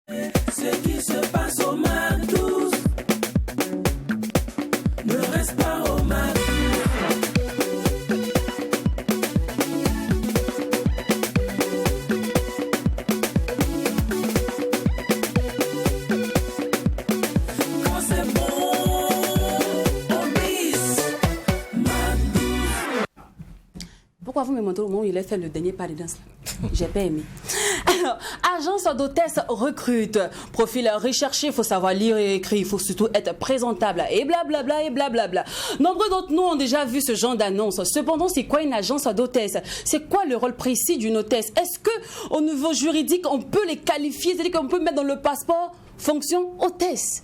Ce qui se passe au MAC12 ne reste pas au MAC12. Quand c'est bon, on bis MAC12. Pourquoi vous me montrez au moment où il a fait le dernier pas de danse? J'ai pas aimé. Alors, agence d'hôtesse recrute. Profil recherché, il faut savoir lire et écrire, il faut surtout être présentable et blablabla et blablabla. Nombreux d'entre nous ont déjà vu ce genre d'annonce. Cependant, c'est quoi une agence d'hôtesse? C'est quoi le rôle précis d'une hôtesse? Est-ce que au niveau juridique, on peut les qualifier? C'est-à-dire qu'on peut mettre dans le passeport fonction hôtesse?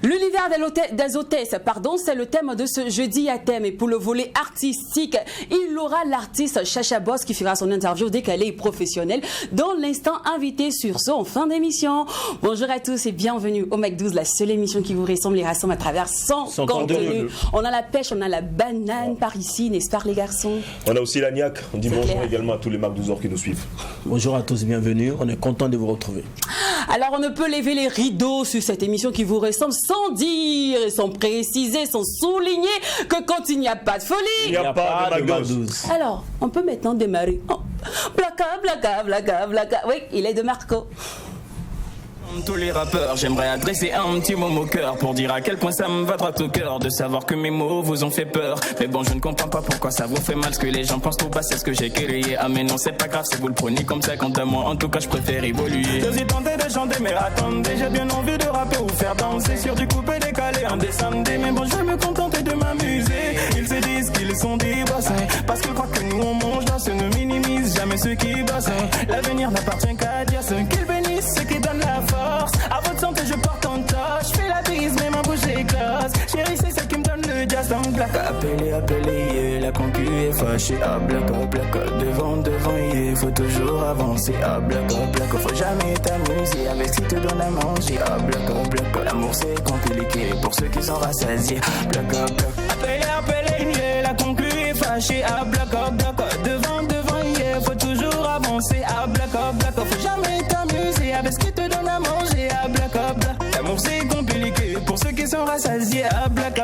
L'univers des hôtesses, c'est le thème de ce jeudi à thème. Et pour le volet artistique, il y aura l'artiste Chacha Boss qui fera son interview dès qu'elle est professionnelle dans l'instant invité sur ce en fin d'émission. Bonjour à tous et bienvenue au MAC12, la seule émission qui vous rassemble à travers son contenu. On a la pêche, on a la banane par ici, n'est-ce pas les garçons? On a aussi l'agnac. On dit bonjour également à tous les MAC12 qui nous suivent. Bonjour à tous, bienvenue. On est content de vous retrouver. Alors on ne peut lever les rideaux sur cette émission qui vous ressemble sans dire, sans préciser, sans souligner que quand il n'y a pas de folie, il n'y a pas de MAC12. Alors, on peut maintenant démarrer. Oh. Blaka, blaka, blaka, blaka. Oui, il est de Marco. Tous les rappeurs, j'aimerais adresser un petit mot au cœur pour dire à quel point ça me va droit au cœur de savoir que mes mots vous ont fait peur. Mais bon, je ne comprends pas pourquoi ça vous fait mal ce que les gens pensent tout bas, c'est ce que j'ai créé. Ah mais non, c'est pas grave, c'est vous le prenez comme ça. Quant à moi, en tout cas, je préfère évoluer. Je suis tenté de chanter, mais attendez, j'ai bien envie de rapper ou faire danser sur du coupé décalé un descendé. Mais bon, je vais me contenter de m'amuser. Ils se disent qu'ils sont des bossins parce qu'ils croient que nous on mange dans ce ne minimise jamais ceux qui bossent. L'avenir n'appartient qu'à Dieu, ceux qu'ils bénissent, ceux qui donnent la force. À votre santé, je porte en tâche. Je fais la bise, mais ma bouche éclate. Chérie, c'est ça qui me donne le jazz. Donc, black, appelé, yeah. La concu est fâchée. Ah, black, devant, yeah. Faut toujours avancer. Ah, black, faut jamais t'amuser avec ce qui te donne à manger. Ah, black, l'amour c'est compliqué pour ceux qui sont rassasiés. Black, appelé, yeah. La concu est fâchée. Ah, black, devant, yeah. Faut toujours avancer. Ah, black, faut jamais t'amuser avec ce qui te donne à manger. Ah, black, l'amour c'est compliqué pour ceux qui sont rassasiés. Ah, black,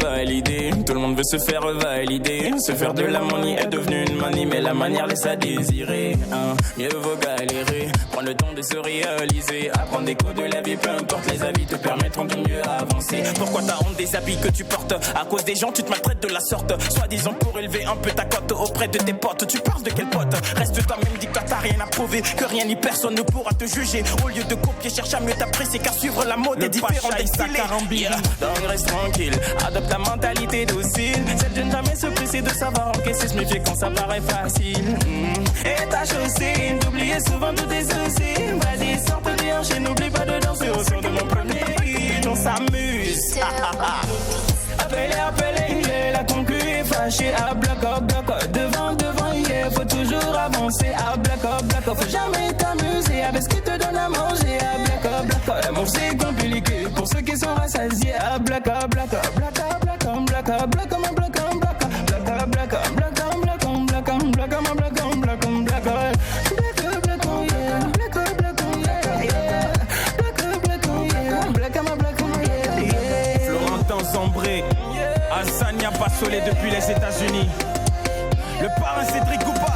validé. Tout le monde veut se faire valider. Se faire de la money est devenu une manie, mais la manière laisse à désirer. Mieux vaut galérer, prendre le temps de se réaliser. Apprendre des codes de la vie, peu importe les avis, te permettront de mieux avancer. Pourquoi t'as honte des habits que tu portes? À cause des gens, tu te maltraites de la sorte. Soi-disant pour élever un peu ta cote auprès de tes potes. Tu parles de quel pote? Reste toi-même, dis que toi t'as rien à prouver, que rien ni personne ne pourra te juger. Au lieu de copier, cherche à mieux t'apprécier, car suivre la mode est différent des stylés. Donc reste tranquille, adopte la mentalité docile. Celle de ne jamais se presser de savoir encaisser ce métier quand ça paraît facile. Et ta chaussée, d'oublier souvent tous tes soucis. Vas-y, sors te déhancher, n'oublie pas de danser au son de mon premier hit. On s'amuse. Appelé, yeah. La concu est fâchée. Ah, black, devant, yeah. Faut toujours avancer. Ah, black, faut jamais t'amuser avec ce qui te donne à manger. Ah, black, l'amour c'est compliqué pour ceux qui sont rassasiés. Ah, black, Florentin Zambré, Hassania Bassolé depuis les États-Unis. Le parrain Cédric Gouba.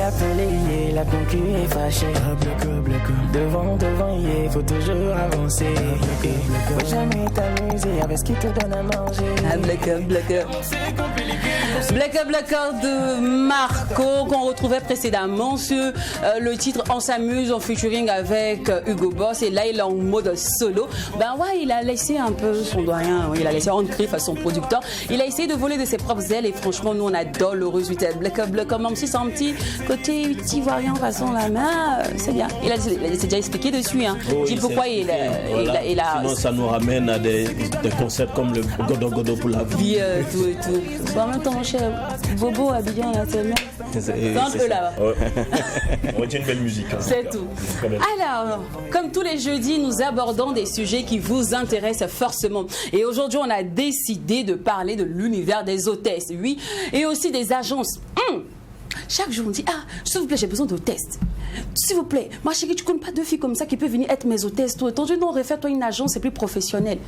Appelé, yeah. La concu est fâchée. Devant, yeah. Faut toujours avancer. Faut jamais t'amuser avec ce qui te donne à manger. Ah, Black de Marco qu'on retrouvait précédemment sur le titre On s'amuse en featuring avec Hugo Boss, et là il est en mode solo. Ben ouais, il a laissé un peu son doyen, il a laissé rendre griffe à son producteur. Il a essayé de voler de ses propres ailes et franchement nous on adore le résultat. Black, même si c'est un petit côté ivoirien façon la main, c'est bien. Il a déjà expliqué dessus. Hein. Oh, Dis pourquoi il a. Sinon, ça nous ramène à des concepts comme le godo pour la vie. Tout et tout. En même temps, mon cher Bobo Abidjan, là, c'est bien. C'est un peu là. On retient une belle musique. Hein, c'est tout. Alors, comme tous les jeudis, nous abordons des sujets qui vous intéressent forcément. Et aujourd'hui, on a décidé de parler de l'univers des hôtesses, oui, et aussi des agences. Chaque jour, on dit, s'il vous plaît, j'ai besoin d'hôtesses. S'il vous plaît, ma chérie, tu connais pas deux filles comme ça qui peuvent venir être mes hôtesses tout le temps. Non, réfère-toi à une agence, c'est plus professionnel.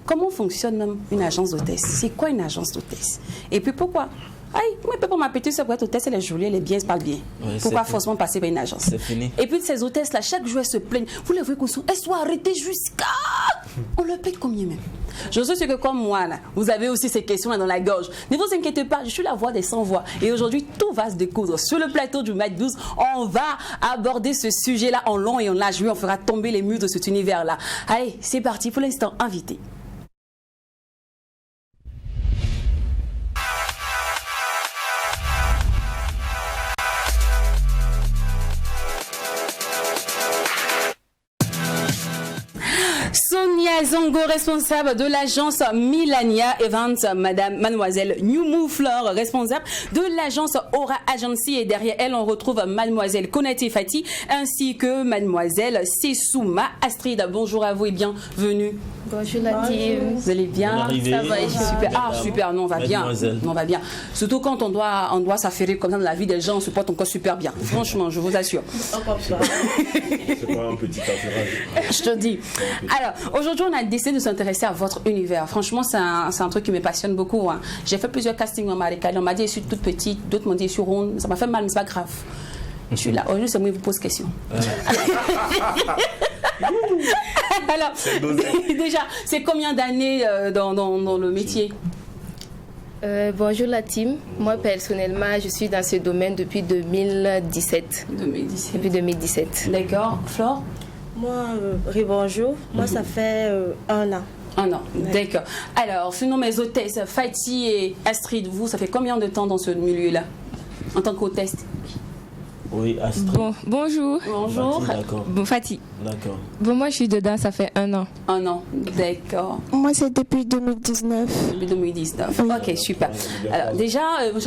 Comment fonctionne même une agence d'hôtesse? C'est quoi une agence d'hôtesse? Et puis pourquoi? Moi, pour ma petite soeur, pour être hôtesse, elle est jolie, elle est bien, elle parle bien. Ouais, pourquoi forcément passer par une agence? C'est fini. Et puis ces hôtesses-là, chaque jour, elles se plaignent. Vous les voyez elles sont arrêtées jusqu'à... On leur paye combien même? Je suis sûre que comme moi, là, vous avez aussi ces questions-là dans la gorge. Ne vous inquiétez pas, je suis la voix des sans-voix. Et aujourd'hui, tout va se découdre. Sur le plateau du Mac 12, on va aborder ce sujet-là en long et en large. Oui, on fera tomber les murs de cet univers-là. Allez, c'est parti pour l'instant, invité. Sonia Zongo, responsable de l'agence Milania Events, mademoiselle Newmou Flore, responsable de l'agence Aura Agency, et derrière elle on retrouve mademoiselle Konaté Fati ainsi que mademoiselle Sessouma Astrid. Bonjour à vous et bienvenue. Bonjour la team. Vous allez bien? Ça va, super. Super, non, on va bien. On va bien. Surtout quand on doit s'affairer comme ça dans la vie des gens, on se porte encore super bien. Franchement, je vous assure. C'est quoi un petit affairage? Je te dis. Alors, aujourd'hui, on a décidé de s'intéresser à votre univers. Franchement, c'est un truc qui me passionne beaucoup. Hein. J'ai fait plusieurs castings en Maricali. On m'a dit je suis toute petite, d'autres m'ont dit je suis ronde. Ça m'a fait mal, mais c'est pas grave. Je suis là. Aujourd'hui, c'est moi qui vous pose question. Alors, déjà, c'est combien d'années dans le métier? Bonjour la team. Moi, personnellement, je suis dans ce domaine depuis 2017. Depuis 2017. D'accord. Flore? Moi, bonjour. Moi, ça fait 1 an. 1 an, d'accord. Alors, sinon mes hôtesses, Fati et Astrid, vous, ça fait combien de temps dans ce milieu-là, en tant qu'hôtesse? Oui, Astrid. Bonjour. Bonjour. Fati, d'accord. Fati. D'accord. Moi, je suis dedans, ça fait 1 an. 1 an, d'accord. Moi, c'est depuis 2019. Depuis 2019. Ok, super. Alors, déjà,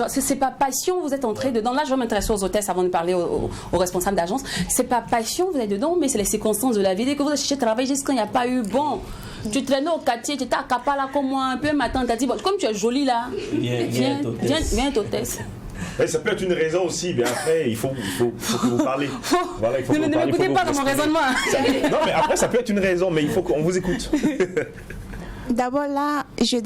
c'est pas passion, vous êtes entré dedans. Là, je vais m'intéresser aux hôtesses avant de parler aux responsables d'agence. C'est pas passion, vous êtes dedans, mais c'est les circonstances de la vie. Dès que vous avez cherché travail, juste quand il n'y a pas eu, bon, tu traînais au quartier, tu étais à Kapala comme moi, un peu, ma tante t'a dit, bon, comme tu es jolie là, viens être hôtesse. Ça peut être une raison aussi, mais après, il faut que vous parliez. Voilà, il faut ne m'écoutez pas dans mon raisonnement. Non, mais après, ça peut être une raison, mais il faut qu'on vous écoute. D'abord là, je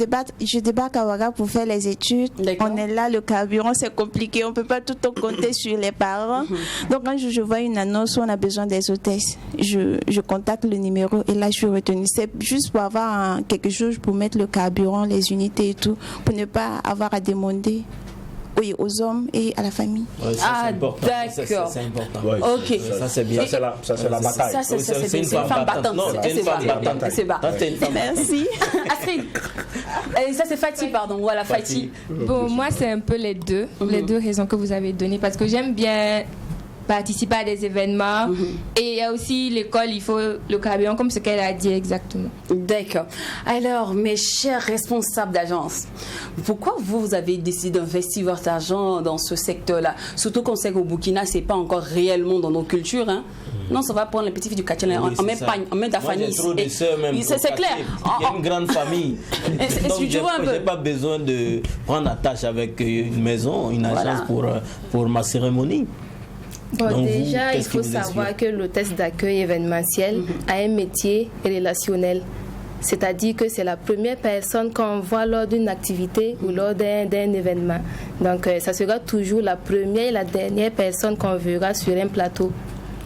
débarque à Ouaga pour faire les études. On est là, le carburant c'est compliqué, on ne peut pas tout le temps compter sur les parents. Donc quand je vois une annonce où on a besoin des hôtesses, je contacte le numéro et là je suis retenue. C'est juste pour avoir quelque chose pour mettre le carburant, les unités et tout, pour ne pas avoir à demander. Oui, aux hommes et à la famille. Ouais, c'est important. D'accord. C'est important. Ouais, ok. Ça c'est bien. Ça c'est la bataille. C'est une femme battante. Non, c'est une femme battante. C'est bas. Merci. Astrid. Ça c'est Fati, pardon. Voilà, Fati. Bon, moi, c'est un peu les deux raisons que vous avez données. Parce que j'aime bien participer à des événements. Et il y a aussi l'école, il faut le carburant, comme ce qu'elle a dit exactement. D'accord. Alors, mes chers responsables d'agence, pourquoi vous avez décidé d'investir votre argent dans ce secteur-là? Surtout qu'on sait qu'au Burkina, c'est pas encore réellement dans nos cultures. Hein? Non, ça va prendre les petites filles du quartier, en même ta famille. J'ai trop de sœurs même. C'est clair. Il y a une grande famille. Donc, je n'ai pas besoin de prendre attache avec une maison, une agence pour ma cérémonie. Bon, donc déjà, il faut savoir que l'hôtesse d'accueil événementiel a un métier relationnel. C'est-à-dire que c'est la première personne qu'on voit lors d'une activité ou lors d'un événement. Donc, ça sera toujours la première et la dernière personne qu'on verra sur un plateau.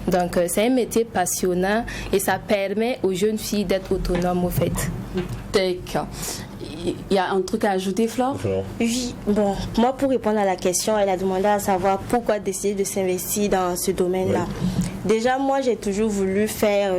Donc, c'est un métier passionnant et ça permet aux jeunes filles d'être autonomes, au fait. D'accord. Il y a un truc à ajouter, Flore? Oui, bon, moi pour répondre à la question, elle a demandé à savoir pourquoi décider de s'investir dans ce domaine-là. Déjà, moi j'ai toujours voulu faire,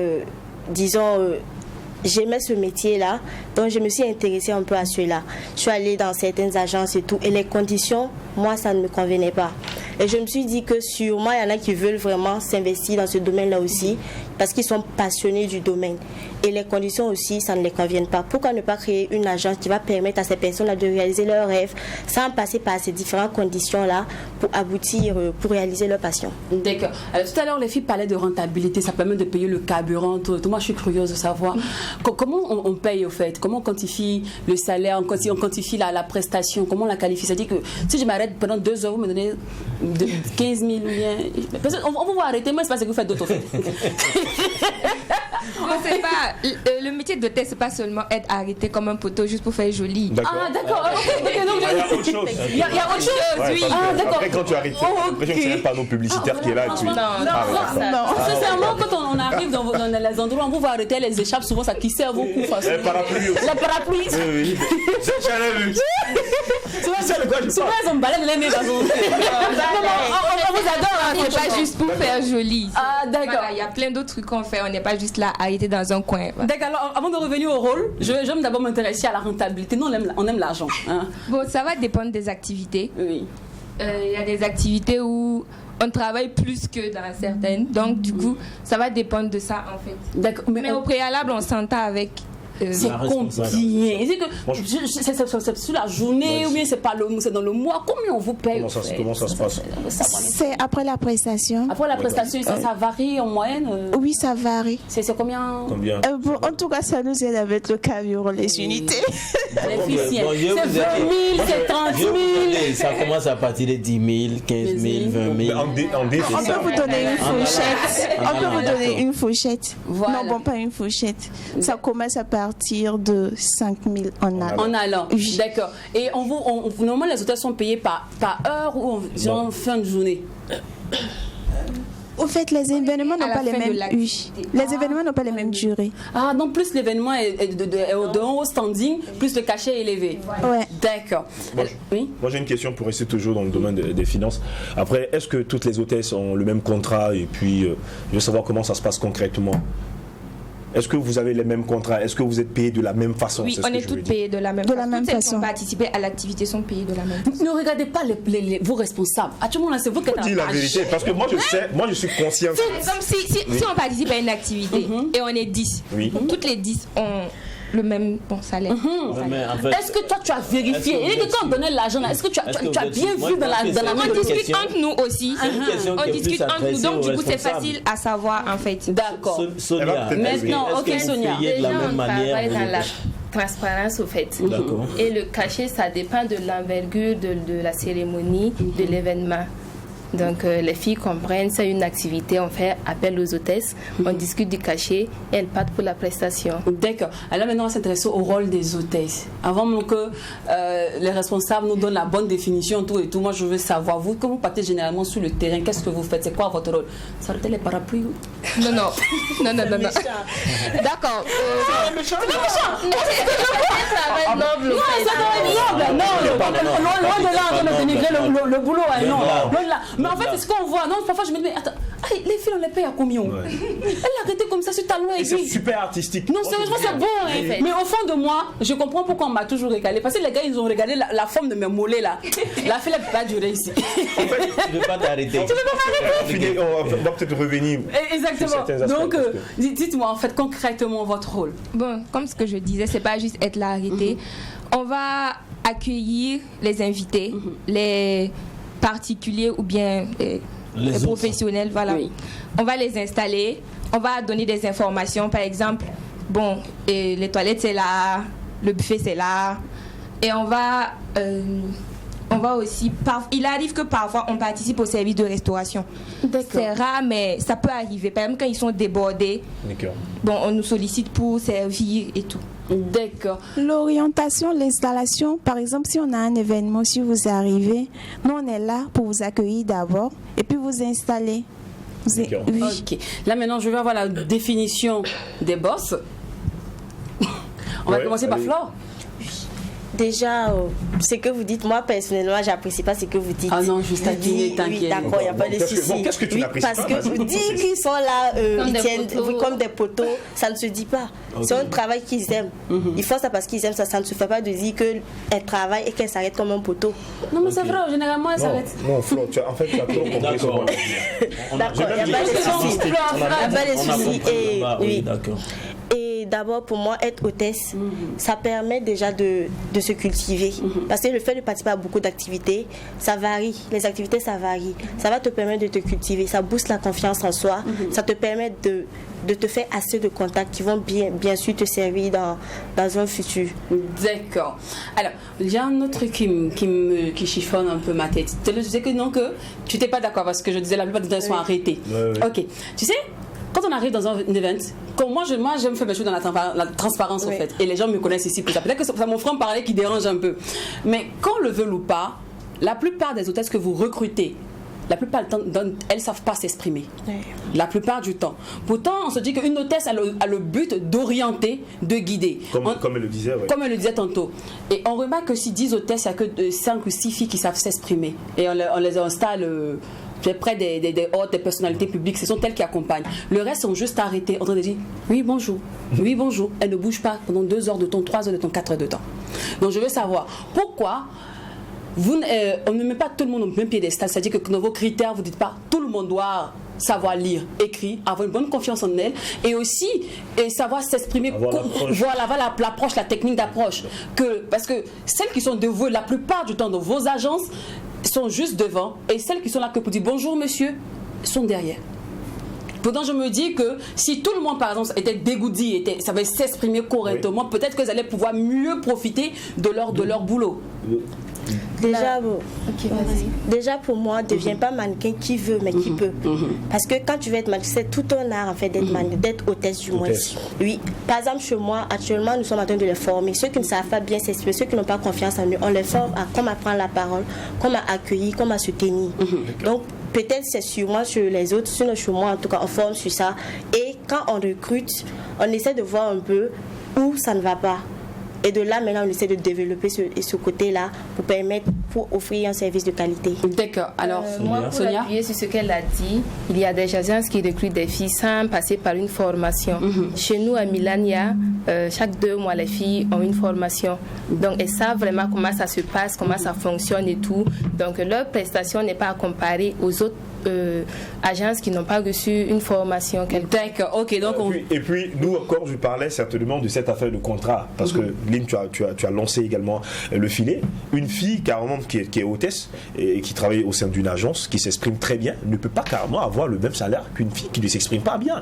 j'aimais ce métier-là, donc je me suis intéressée un peu à cela. Je suis allée dans certaines agences et tout, et les conditions, moi ça ne me convenait pas. Et je me suis dit que sûrement, il y en a qui veulent vraiment s'investir dans ce domaine-là aussi, parce qu'ils sont passionnés du domaine. Et les conditions aussi, ça ne les conviennent pas. Pourquoi ne pas créer une agence qui va permettre à ces personnes-là de réaliser leurs rêves sans passer par ces différentes conditions-là pour aboutir, pour réaliser leur passion. D'accord. Tout à l'heure, les filles parlaient de rentabilité, ça permet de payer le carburant. Tout. Moi, je suis curieuse de savoir comment on paye au fait, comment on quantifie le salaire, on quantifie la prestation, comment on la qualifie. C'est-à-dire que si je m'arrête pendant 2 heures, vous me donnez 15 000 ou bien... On va vous arrêter, moi, c'est pas ce que vous faites d'autres fait. C'est pas, le métier de thé, c'est pas seulement être arrêté comme un poteau juste pour faire joli. Ah, d'accord. Il y a autre chose. Il y a autre chose, oui. Ah, d'accord. Après, quand tu arrêtes, l'impression que c'est un panneau publicitaire qui est là. Non. Sincèrement, quand on arrive dans les endroits où on va arrêter les échappes, souvent ça qui sert beaucoup. Le parapluie aussi. Le parapluie. Oui. J'en ai vu. Souvent, ils ont balayé les mains. On vous adore. C'est pas juste pour faire joli. Ah, d'accord. Il y a plein d'autres trucs qu'on fait. On n'est pas juste là arrêté dans un coin. D'accord. Alors, avant de revenir au rôle, je vais d'abord m'intéresser à la rentabilité. Nous, on aime l'argent. Hein. Bon, ça va dépendre des activités. Oui. Il y a des activités où on travaille plus que dans certaines. Donc, du coup, ça va dépendre de ça, en fait. D'accord. Mais au préalable, on s'entend avec... c'est combien? C'est sur la journée ou bien c'est dans le mois? Combien on vous paye? Comment ça se passe? C'est après la prestation. Après la prestation, ça varie en moyenne? Oui, ça varie. C'est combien? Bon, en tout cas, ça nous aide avec le carburant, les unités. L'efficient. C'est 20 000, c'est 30 000. Ça commence à partir de 10 000, 15 000, 20 000. On peut vous donner une fourchette. On peut vous donner une fourchette. Voilà. Non, bon, pas une fourchette. Ça commence à partir de 5 000 en allant. En allant, oui. D'accord. Et normalement, les hôtels sont payés par heure ou en fin de journée? Au fait, les événements n'ont pas les mêmes. Les événements n'ont pas les mêmes durées. Ah, donc plus l'événement est de haut standing, plus le cachet est élevé. Ouais. D'accord. Oui. Moi, j'ai une question pour rester toujours dans le domaine des finances. Après, est-ce que toutes les hôtesses ont le même contrat? Et puis, je veux savoir comment ça se passe concrètement. Est-ce que vous avez les mêmes contrats? Est-ce que vous êtes payés de la même façon? Oui, on est toutes payées de la même façon. Toutes celles qui ont participé à l'activité sont payées de la même façon. Ne regardez pas vos responsables. À tout le monde, c'est vous qui êtes la vérité, parce que moi je suis conscient. Comme si on participe à une activité et on est 10. Oui. Toutes les 10 ont le même salaire. Est-ce que toi tu as vérifié? Et quand on donnait l'argent, est-ce que tu as bien vu dans la On discute entre nous aussi. On discute entre nous, donc du coup c'est facile à savoir en fait. D'accord. Sonia, maintenant, ok Sonia. Les gens travaillent dans la transparence au fait. Et le cachet, ça dépend de l'envergure de la cérémonie, de l'événement. Donc les filles comprennent, c'est une activité, on fait appel aux hôtesses, on discute du cachet et elles partent pour la prestation. D'accord. Alors maintenant on va s'intéresser au rôle des hôtesses. Avant même que les responsables nous donnent la bonne définition, tout et tout, moi je veux savoir, vous, quand vous partez généralement sur le terrain, qu'est-ce que vous faites? C'est quoi votre rôle? S'arrêter les parapluies? Non. D'accord. C'est méchant. C'est noble. Non, loin de là, on va dénigrer le boulot. Non. Mais en fait, c'est ce qu'on voit. Non, parfois, je me dis, mais attends, les filles, on les paye à combien? Elle l'a arrêté comme ça sur ta loi. C'est super artistique. Non, sérieusement, c'est bon. Mais au fond de moi, je comprends pourquoi on m'a toujours régalé. Parce que les gars, ils ont regardé la forme de mes mollets là. La fille, elle ne peut pas durer ici. En fait, tu ne veux pas t'arrêter. Tu ne veux pas m'arrêter. On va peut-être revenir. Exactement. Donc, dites-moi en fait concrètement votre rôle. Bon, comme ce que je disais, c'est pas juste être là arrêté. On va accueillir les invités, les particuliers ou bien les professionnels, voilà. Oui. On va les installer, on va donner des informations, par exemple, bon, les toilettes c'est là, le buffet c'est là, et on va aussi, il arrive que parfois on participe au service de restauration. C'est rare, mais ça peut arriver. Par exemple, quand ils sont débordés, bon, on nous sollicite pour servir et tout. D'accord. L'orientation, l'installation, par exemple, si on a un événement, si vous arrivez, nous on est là pour vous accueillir d'abord et puis vous installer. Oui. Ok. Là maintenant, je vais avoir la définition des boss. On va commencer par Flore. Déjà, ce que vous dites, moi personnellement, j'apprécie pas ce que vous dites. Ah non, juste à dîner, t'inquiète. Oui, d'accord, il n'y a pas de souci. Bon, qu'est-ce que tu n'apprécies pas? Parce que vous dites qu'ils sont là, ils tiennent comme des poteaux, ça ne se dit pas. Okay. C'est un travail qu'ils aiment. Ils font ça parce qu'ils aiment ça. Ça ne se fait pas de dire qu'elle travaille et qu'elle s'arrête comme un poteau. Non, mais c'est vrai, généralement, elle s'arrête. Non, Flo, en fait, tu as trop compris. D'accord, il n'y a pas de souci. Oui, d'accord. Et d'abord, pour moi, être hôtesse, ça permet déjà de se cultiver. Parce que le fait de participer à beaucoup d'activités, ça varie. Les activités, ça varie. Ça va te permettre de te cultiver. Ça booste la confiance en soi. Ça te permet de te faire assez de contacts qui vont bien sûr te servir dans un futur. D'accord. Alors, il y a un autre truc qui chiffonne un peu ma tête. Je sais que non, que tu n'étais pas d'accord parce que je disais la plupart des gens sont arrêtés. Ok. Tu sais, quand on arrive dans un event, moi j'aime faire mes choses dans la transparence en fait. Et les gens me connaissent ici pour ça. Peut-être que c'est mon frère parlait qui dérange un peu. Mais qu'on le veut ou pas, la plupart des hôtesses que vous recrutez, la plupart du temps, elles ne savent pas s'exprimer. La plupart du temps. Pourtant, on se dit qu'une hôtesse a le but d'orienter, de guider. Comme elle le disait. Ouais. Comme elle le disait tantôt. Et on remarque que si 10 hôtesses, il n'y a que 5 ou 6 filles qui savent s'exprimer. Et on les installe près des hôtes, des personnalités publiques. Ce sont elles qui accompagnent. Le reste sont juste arrêtés en train de dire oui, bonjour. Oui, bonjour. Elle ne bouge pas pendant 2 heures de temps, 3 heures de temps, 4 heures de temps. Donc je veux savoir pourquoi on ne met pas tout le monde au même piédestal. C'est-à-dire que dans vos critères, vous ne dites pas tout le monde doit savoir lire, écrire, avoir une bonne confiance en elle et aussi savoir s'exprimer. Voilà, l'approche, la technique d'approche. Parce que celles qui sont dévouées la plupart du temps dans vos agences sont juste devant et celles qui sont là que pour dire bonjour monsieur sont derrière. Pourtant, je me dis que si tout le monde, par exemple, était dégourdi, savait s'exprimer correctement, peut-être qu'ils allaient pouvoir mieux profiter de leur boulot. Déjà pour moi, ne deviens pas mannequin qui veut mais qui peut. Parce que quand tu veux être mannequin, c'est tout un art en fait d'être hôtesse du moins. Oui. Par exemple, chez moi, actuellement, nous sommes en train de les former. Ceux qui ne savent pas bien s'exprimer, ceux qui n'ont pas confiance en eux, on les forme à comment prendre la parole, comment accueillir, comment se tenir. Donc, peut-être c'est sur moi, sur les autres, sinon sur moi en tout cas, on forme sur ça. Et quand on recrute, on essaie de voir un peu où ça ne va pas. Et de là, maintenant, on essaie de développer ce côté-là pour offrir un service de qualité. D'accord. Alors, moi, pour appuyer sur ce qu'elle a dit, il y a des agences qui recrutent des filles sans passer par une formation. Chez nous, à Milania, chaque 2 mois, les filles ont une formation. Donc, elles savent vraiment comment ça se passe, comment ça fonctionne et tout. Donc, leur prestation n'est pas à comparer aux autres agences qui n'ont pas reçu une formation. D'accord, ok. Donc et puis, nous encore, je parlais certainement de cette affaire de contrat. Parce que, Lynn, tu as lancé également le filet. Une fille, carrément, qui est hôtesse et qui travaille au sein d'une agence, qui s'exprime très bien, ne peut pas carrément avoir le même salaire qu'une fille qui ne s'exprime pas bien.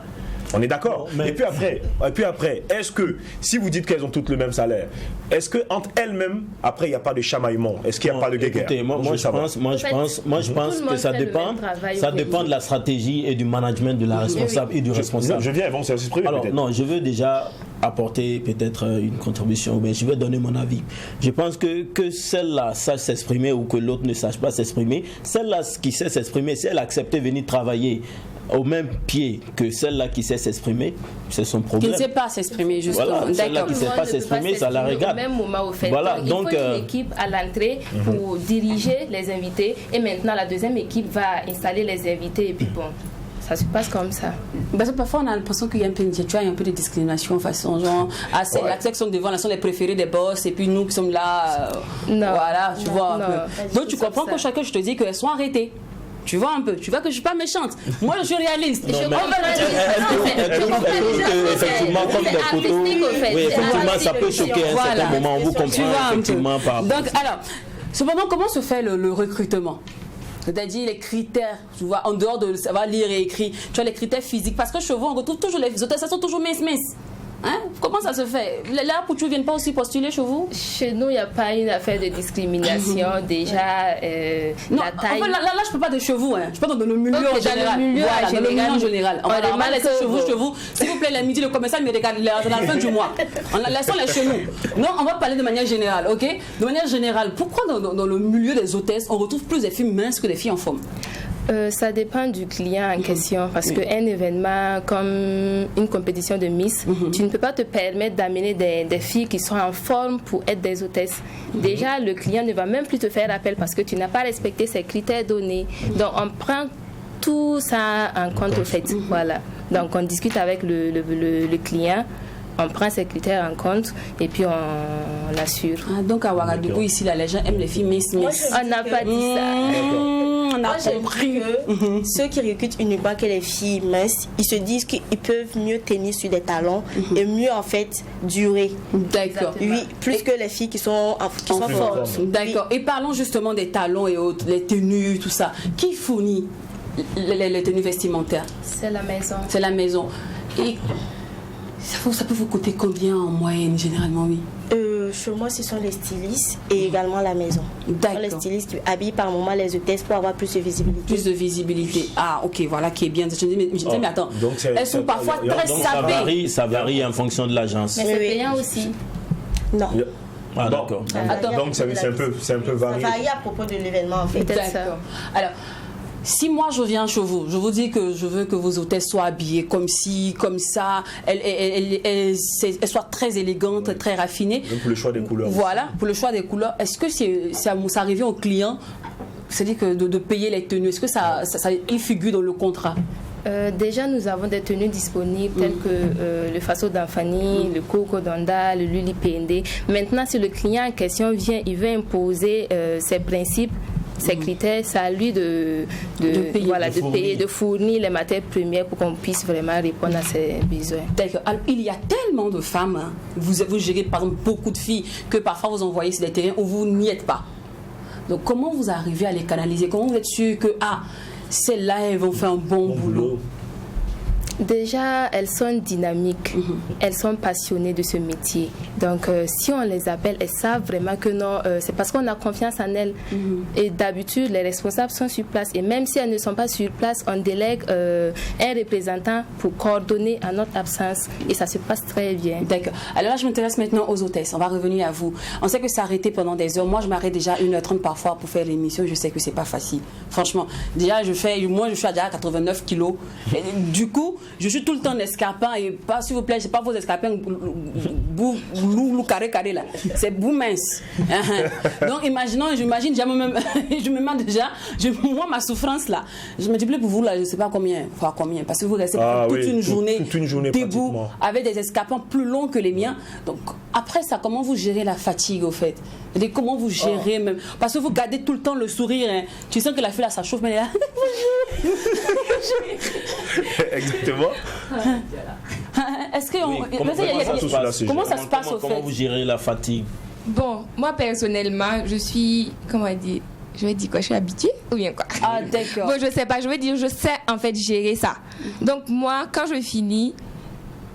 On est d'accord. Et puis après, est-ce que, si vous dites qu'elles ont toutes le même salaire, est-ce qu'entre elles-mêmes, après, il n'y a pas de chamaillement? Est-ce qu'il n'y a pas de guéguerre? Écoutez, moi, je pense que ça dépend de la stratégie et du management de la responsable et du responsable. Je viens, elles vont s'exprimer peut-être. Non, je veux déjà apporter peut-être une contribution, mais je vais donner mon avis. Je pense que celle-là sache s'exprimer ou que l'autre ne sache pas s'exprimer. Celle-là qui sait s'exprimer, si elle accepte de venir travailler au même pied que celle-là qui sait s'exprimer, c'est son problème. Qui ne sait pas s'exprimer, justement. Voilà, celle-là qui ne sait pas s'exprimer, ça la regarde. Au même moment, au fait. Voilà, donc, il faut une équipe à l'entrée pour diriger les invités et maintenant la deuxième équipe va installer les invités et puis bon. Ça se passe comme ça. Parce que parfois on a l'impression qu'il y a un peu de discrimination façon genre la section devant là sont les préférés des boss et puis nous qui sommes là voilà tu vois un peu. Donc tu comprends que chacun je te dis qu'elles sont arrêtées. Tu vois un peu, tu vois que je suis pas méchante. Moi je suis réaliste. Effectivement comme des photos, oui, effectivement ça peut choquer à un certain moment. On vous comprend effectivement par rapport. Donc alors, cependant comment se fait le recrutement? C'est-à-dire les critères, tu vois, en dehors de savoir lire et écrire, tu vois les critères physiques. Parce que chez vous, on retrouve toujours les hôtesses, elles sont toujours minces. Hein? Comment ça se fait? Là, pour tu ne viens pas aussi postuler chez vous? Chez nous, il n'y a pas une affaire de discrimination. Déjà, non, la taille. En fait, là, je ne peux pas de chez vous. Hein. Je peux pas dans le milieu en général. Dans le milieu en général. On va laisser chez vous. S'il vous plaît, la midi, le commercial me regarde à la fin du mois. Laissons-les chez nous. Non, on va parler de manière générale, ok? De manière générale, pourquoi dans le milieu des hôtesses, on retrouve plus des filles minces que des filles en forme? Ça dépend du client en question, parce qu'un événement comme une compétition de Miss, tu ne peux pas te permettre d'amener des filles qui sont en forme pour être des hôtesses. Déjà, le client ne va même plus te faire appel parce que tu n'as pas respecté ces critères donnés. Donc, on prend tout ça en compte au fait. Voilà. Donc, on discute avec le client. On prend ces critères en compte et puis on l'assure. Donc à Ouagadougou, ici, les gens aiment les filles Miss. On n'a pas dit ça. On a compris que ceux qui recrutent uniquement que les filles minces, ils se disent qu'ils peuvent mieux tenir sur des talons et mieux en fait durer. D'accord. Oui, plus que les filles qui sont fortes. D'accord. Et parlons justement des talons et autres, les tenues, tout ça. Qui fournit les tenues vestimentaires? C'est la maison. C'est la maison. Et ça peut vous coûter combien en moyenne, généralement, oui? Chez moi, ce sont les stylistes et également la maison. D'accord. Les stylistes qui habillent par moment les hôtesses pour avoir plus de visibilité. Plus de visibilité. Ah, ok, voilà, qui est bien. Je me disais, mais attends, elles sont parfois très sapées. Ça varie en fonction de l'agence. Mais c'est payant aussi. Non. Ah, d'accord. Donc c'est un peu varié. Ça varie à propos de l'événement, en fait. D'accord. Alors, si moi je viens chez vous, je vous dis que je veux que vos hôtesses soient habillées comme ci, comme ça, elles soient très élégantes, très raffinées. Même pour le choix des couleurs. Voilà, pour le choix des couleurs. Est-ce que ça arrive au client, c'est-à-dire que de payer les tenues, est-ce que ça figure dans le contrat? Déjà, nous avons des tenues disponibles telles que le Faso d'Anfani, le Coco d'Onda, le Luli PND. Maintenant, si le client en question vient, il veut imposer ses principes, ses critères, c'est à lui de payer, de fournir les matières premières pour qu'on puisse vraiment répondre à ses besoins. D'accord. Alors, il y a tellement de femmes, hein. Vous gérez par exemple beaucoup de filles que parfois vous envoyez sur des terrains où vous n'y êtes pas. Donc, comment vous arrivez à les canaliser? Comment vous êtes sûr que celles-là, elles vont faire un bon boulot? Déjà, elles sont dynamiques, elles sont passionnées de ce métier. Donc, si on les appelle, elles savent vraiment que non, c'est parce qu'on a confiance en elles. Et d'habitude, les responsables sont sur place. Et même si elles ne sont pas sur place, on délègue un représentant pour coordonner en notre absence. Et ça se passe très bien. D'accord. Alors là, je m'intéresse maintenant aux hôtesses. On va revenir à vous. On sait que c'est arrêté pendant des heures. Moi, je m'arrête déjà 1h30 parfois pour faire l'émission. Je sais que c'est pas facile. Franchement, déjà, je suis déjà à 89 kilos. Et du coup, je suis tout le temps en escarpin et pas, s'il vous plaît, c'est pas vos escarpins bout carré là, c'est bout mince. Donc j'imagine, je me mets déjà, moi ma souffrance là, je me dis plus pour vous là, je sais pas combien, parce que vous restez toute une journée debout avec des escarpins plus longs que les miens. Donc après ça, comment vous gérez la fatigue au fait? Et comment vous gérez même, parce que vous gardez tout le temps le sourire, hein. Tu sens que la fille là ça chauffe, mais elle est là. Exactement. Est-ce que comment ça se passe au fait? Comment vous gérez la fatigue? Bon, moi personnellement, je suis, comment dire, je vais dire quoi, je suis habituée ou bien quoi? Ah d'accord. Bon, je sais pas, je vais dire, je sais en fait gérer ça. Donc moi, quand je finis,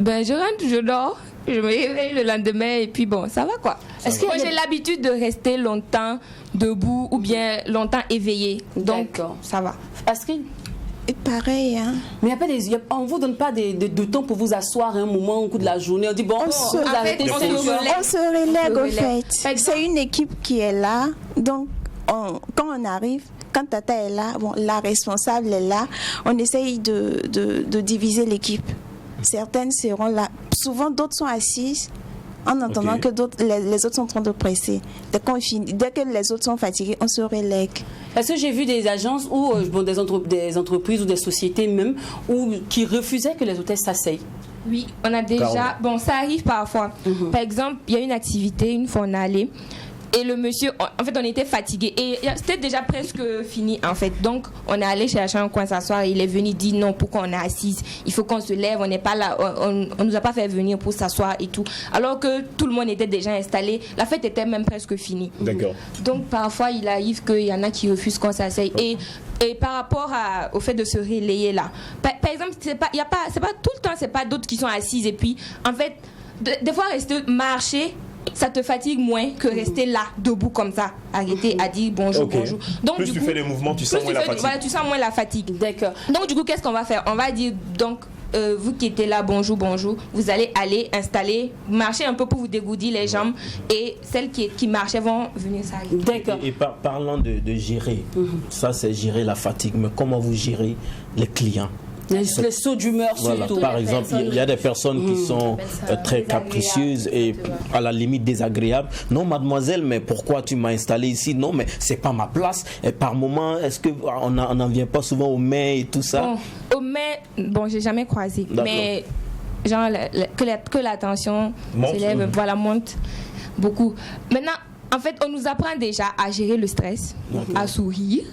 je rentre, je dors, je me réveille le lendemain et puis bon, ça va quoi. Est-ce que j'ai l'habitude de rester longtemps debout ou bien longtemps éveillée? Donc ça va. Astrid? Et pareil, hein. Mais on ne vous donne pas de temps pour vous asseoir un moment au cours de la journée. On dit bon, on se relègue au fait. C'est une équipe qui est là. Donc, quand on arrive, quand Tata est là, la responsable est là, on essaye de diviser l'équipe. Certaines seront là. Souvent, d'autres sont assises en entendant que les autres sont en train de presser. Dès que les autres sont fatigués, on se relègue. Parce que j'ai vu des agences ou des entreprises ou des sociétés même qui refusaient que les hôtesses s'asseyent. Oui, on a déjà... Bon, ça arrive parfois. Par exemple, il y a une activité, une fois on est allé, et le monsieur, en fait, on était fatigué et c'était déjà presque fini en fait. Donc, on est allé chercher un coin s'asseoir et il est venu dire non, pourquoi on est assise? Il faut qu'on se lève, on n'est pas là, on nous a pas fait venir pour s'asseoir et tout. Alors que tout le monde était déjà installé, la fête était même presque finie. D'accord. Donc, parfois, il arrive qu'il y en a qui refusent qu'on s'asseye. Et par rapport au fait de se relayer là, par exemple, c'est pas tout le temps, c'est pas d'autres qui sont assises et puis, en fait, des fois, marcher, ça te fatigue moins que rester là, debout comme ça, arrêter à dire bonjour, bonjour. Donc, plus tu fais les mouvements, tu sens moins la fatigue. Voilà, tu sens moins la fatigue. D'accord. Donc, du coup, qu'est-ce qu'on va faire? On va dire, donc, vous qui étiez là, bonjour, vous allez aller installer, marcher un peu pour vous dégourdir les jambes et celles qui marchaient vont venir s'arrêter. D'accord. Et parlant de gérer, ça c'est gérer la fatigue, mais comment vous gérez les clients? Les sauts d'humeur surtout. Par exemple, il y a des personnes qui sont très capricieuses et à la limite désagréables. Non, mademoiselle, mais pourquoi tu m'as installé ici? Non, mais c'est pas ma place. Et par moment, est-ce qu'on n'en vient pas souvent au mai et tout ça? Bon, au mai, j'ai jamais croisé. Mais genre que la tension s'élève, monte beaucoup. Maintenant, en fait, on nous apprend déjà à gérer le stress, à sourire.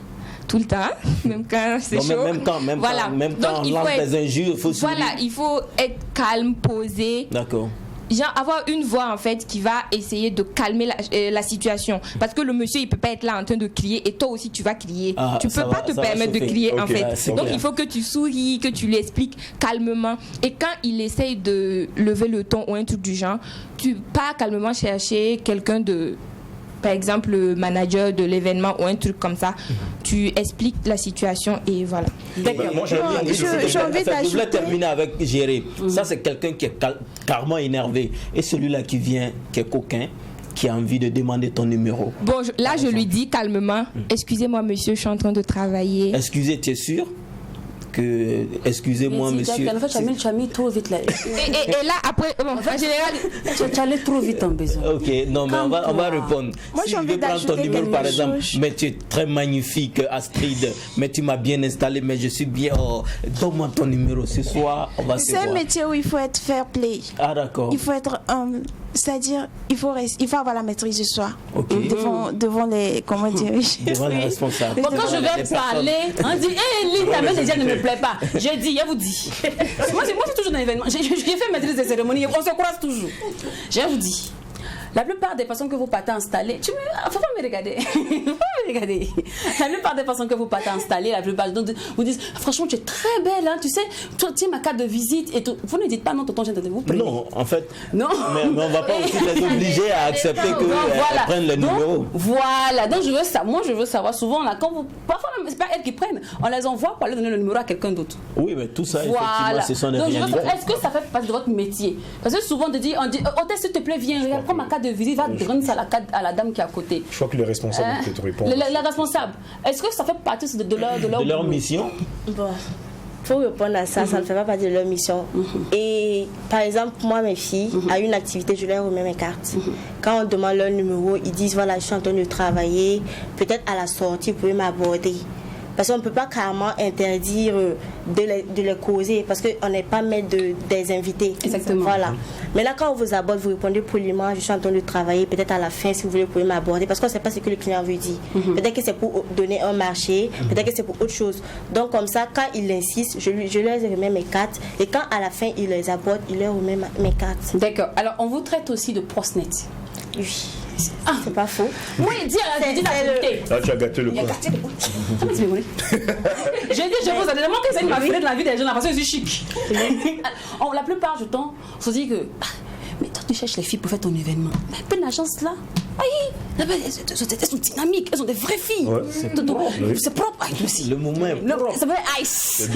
Tout le temps, même quand c'est chaud. Même quand on lance des injures, il faut sourire. Voilà, il faut être calme, posé. D'accord. Genre avoir une voix en fait qui va essayer de calmer la situation. Parce que le monsieur, il peut pas être là en train de crier et toi aussi tu vas crier. Tu peux pas te permettre de crier en fait. Donc il faut que tu souris, que tu lui expliques calmement. Et quand il essaye de lever le ton ou un truc du genre, tu pars calmement chercher quelqu'un de... Par exemple, le manager de l'événement ou un truc comme ça, tu expliques la situation et voilà. Moi, je voulais terminer avec gérer. Ça, c'est quelqu'un qui est carrément énervé. Et celui-là qui vient, qui est coquin, qui a envie de demander ton numéro. Bon, là, je lui dis calmement, excusez-moi, monsieur, je suis en train de travailler. Excusez, tu es sûr? Excusez-moi, monsieur. En fait, tu as mis trop vite là. Et là, après, en général, tu allais trop vite en besoin. Ok, non, mais on va répondre. Moi, si je veux prendre ton numéro, par exemple, mais tu es très magnifique, Astrid, mais tu m'as bien installé, mais je suis bien. Oh, donne-moi ton numéro ce soir, on va se voir. C'est un métier où il faut être fair play. Ah, d'accord. Il faut être. C'est-à-dire, il faut avoir la maîtrise de soi. Devant les. Comment dire? Devant les responsables. Quand je vais parler, on dit hé, ta main déjà ne me plaît pas. J'ai dit, je vous dis. Moi, c'est toujours dans l'événement. J'ai fait maîtrise des cérémonies, on se croise toujours. Je vous dis. La plupart des personnes que vous partez installer, faut pas me regarder. La plupart des personnes que vous partez installer, la plupart vous disent franchement tu es très belle, hein, tu sais, toi tiens ma carte de visite et tout. Vous ne dites pas non, tonton, je vous prie. Non, en fait. Non. Mais on va pas aussi les obliger à accepter qu'elles prennent le numéro. Voilà. Donc je veux savoir souvent là quand parfois c'est pas elles qui prennent, on les envoie pour aller donner le numéro à quelqu'un d'autre. Oui, mais tout ça effectivement, ce sont des réalités. Est-ce que ça fait partie de votre métier? Parce que souvent on dit hôtesse s'il te plaît viens, regarde prends ma carte de visite, va donner ça à la dame qui est à côté. Je crois que le responsable peut te répondre. Les responsables, est-ce que ça fait partie de leur mission? Bon, pour répondre à ça, ça ne fait pas partie de leur mission. Et par exemple, moi, mes filles, à une activité, je leur remets mes cartes. Quand on demande leur numéro, ils disent voilà, je suis en train de travailler, peut-être à la sortie, vous pouvez m'aborder. Parce qu'on ne peut pas carrément interdire de les causer parce qu'on n'est pas maître des invités. Exactement. Voilà. Mais là, quand on vous aborde, vous répondez poliment, je suis en train de travailler, peut-être à la fin, si vous voulez, vous pouvez m'aborder parce qu'on ne sait pas ce que le client veut dire. Peut-être que c'est pour donner un marché, peut-être que c'est pour autre chose. Donc, comme ça, quand il insiste, je leur remets mes cartes et quand à la fin, il les aborde, il leur remet mes cartes. D'accord. Alors, on vous traite aussi de proxénète. Oui. C'est pas faux. Oui, dis la vérité. Là, tu as gâté le coup. J'ai dit, je vous demande que c'est une mafia de la vie des gens, parce que c'est chic. La plupart du temps, on se dit que, mais toi, tu cherches les filles pour faire ton événement. Mais un peu une agence là. Elles sont dynamiques, elles sont des vraies filles. Ouais. C'est propre. Le moment est propre. Ça veut dire ice.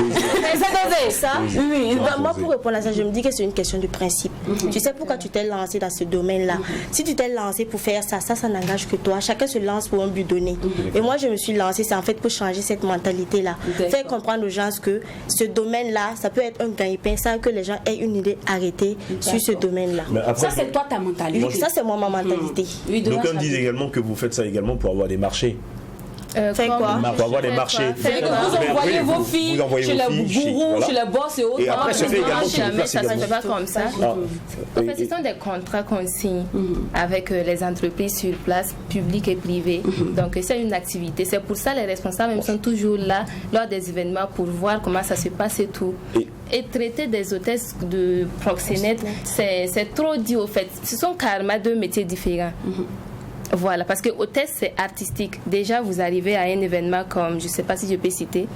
C'est ça. Oui. Moi, pour répondre à ça, je me dis que c'est une question de principe. Tu sais pourquoi tu t'es lancé dans ce domaine-là. Si tu t'es lancé pour faire ça n'engage que toi. Chacun se lance pour un but donné. Et moi, je me suis lancée, c'est en fait pour changer cette mentalité-là. Faire comprendre aux gens que ce domaine-là, ça peut être un gagne-pain sans que les gens aient une idée arrêtée sur ce domaine-là. Ça, c'est toi ta mentalité. Ça, c'est moi ma mentalité. D'aucuns disent également que vous faites ça également pour avoir des marchés. Fait quoi? Pour avoir des marchés. Vous envoyez vos filles chez les gourous, chez les boss et autres. Et après, c'est fait également Ça ne se fait pas comme ça. En fait, ce sont des contrats qu'on signe avec les entreprises sur place, publiques et privées. Donc, c'est une activité. C'est pour ça que les responsables sont toujours là lors des événements pour voir comment ça se passe et tout. Et traiter des hôtesses de proxénètes, c'est trop dit au fait. Ce sont carrément deux métiers différents. Voilà, parce que hôtesse, c'est artistique. Déjà, vous arrivez à un événement comme, je ne sais pas si je peux citer.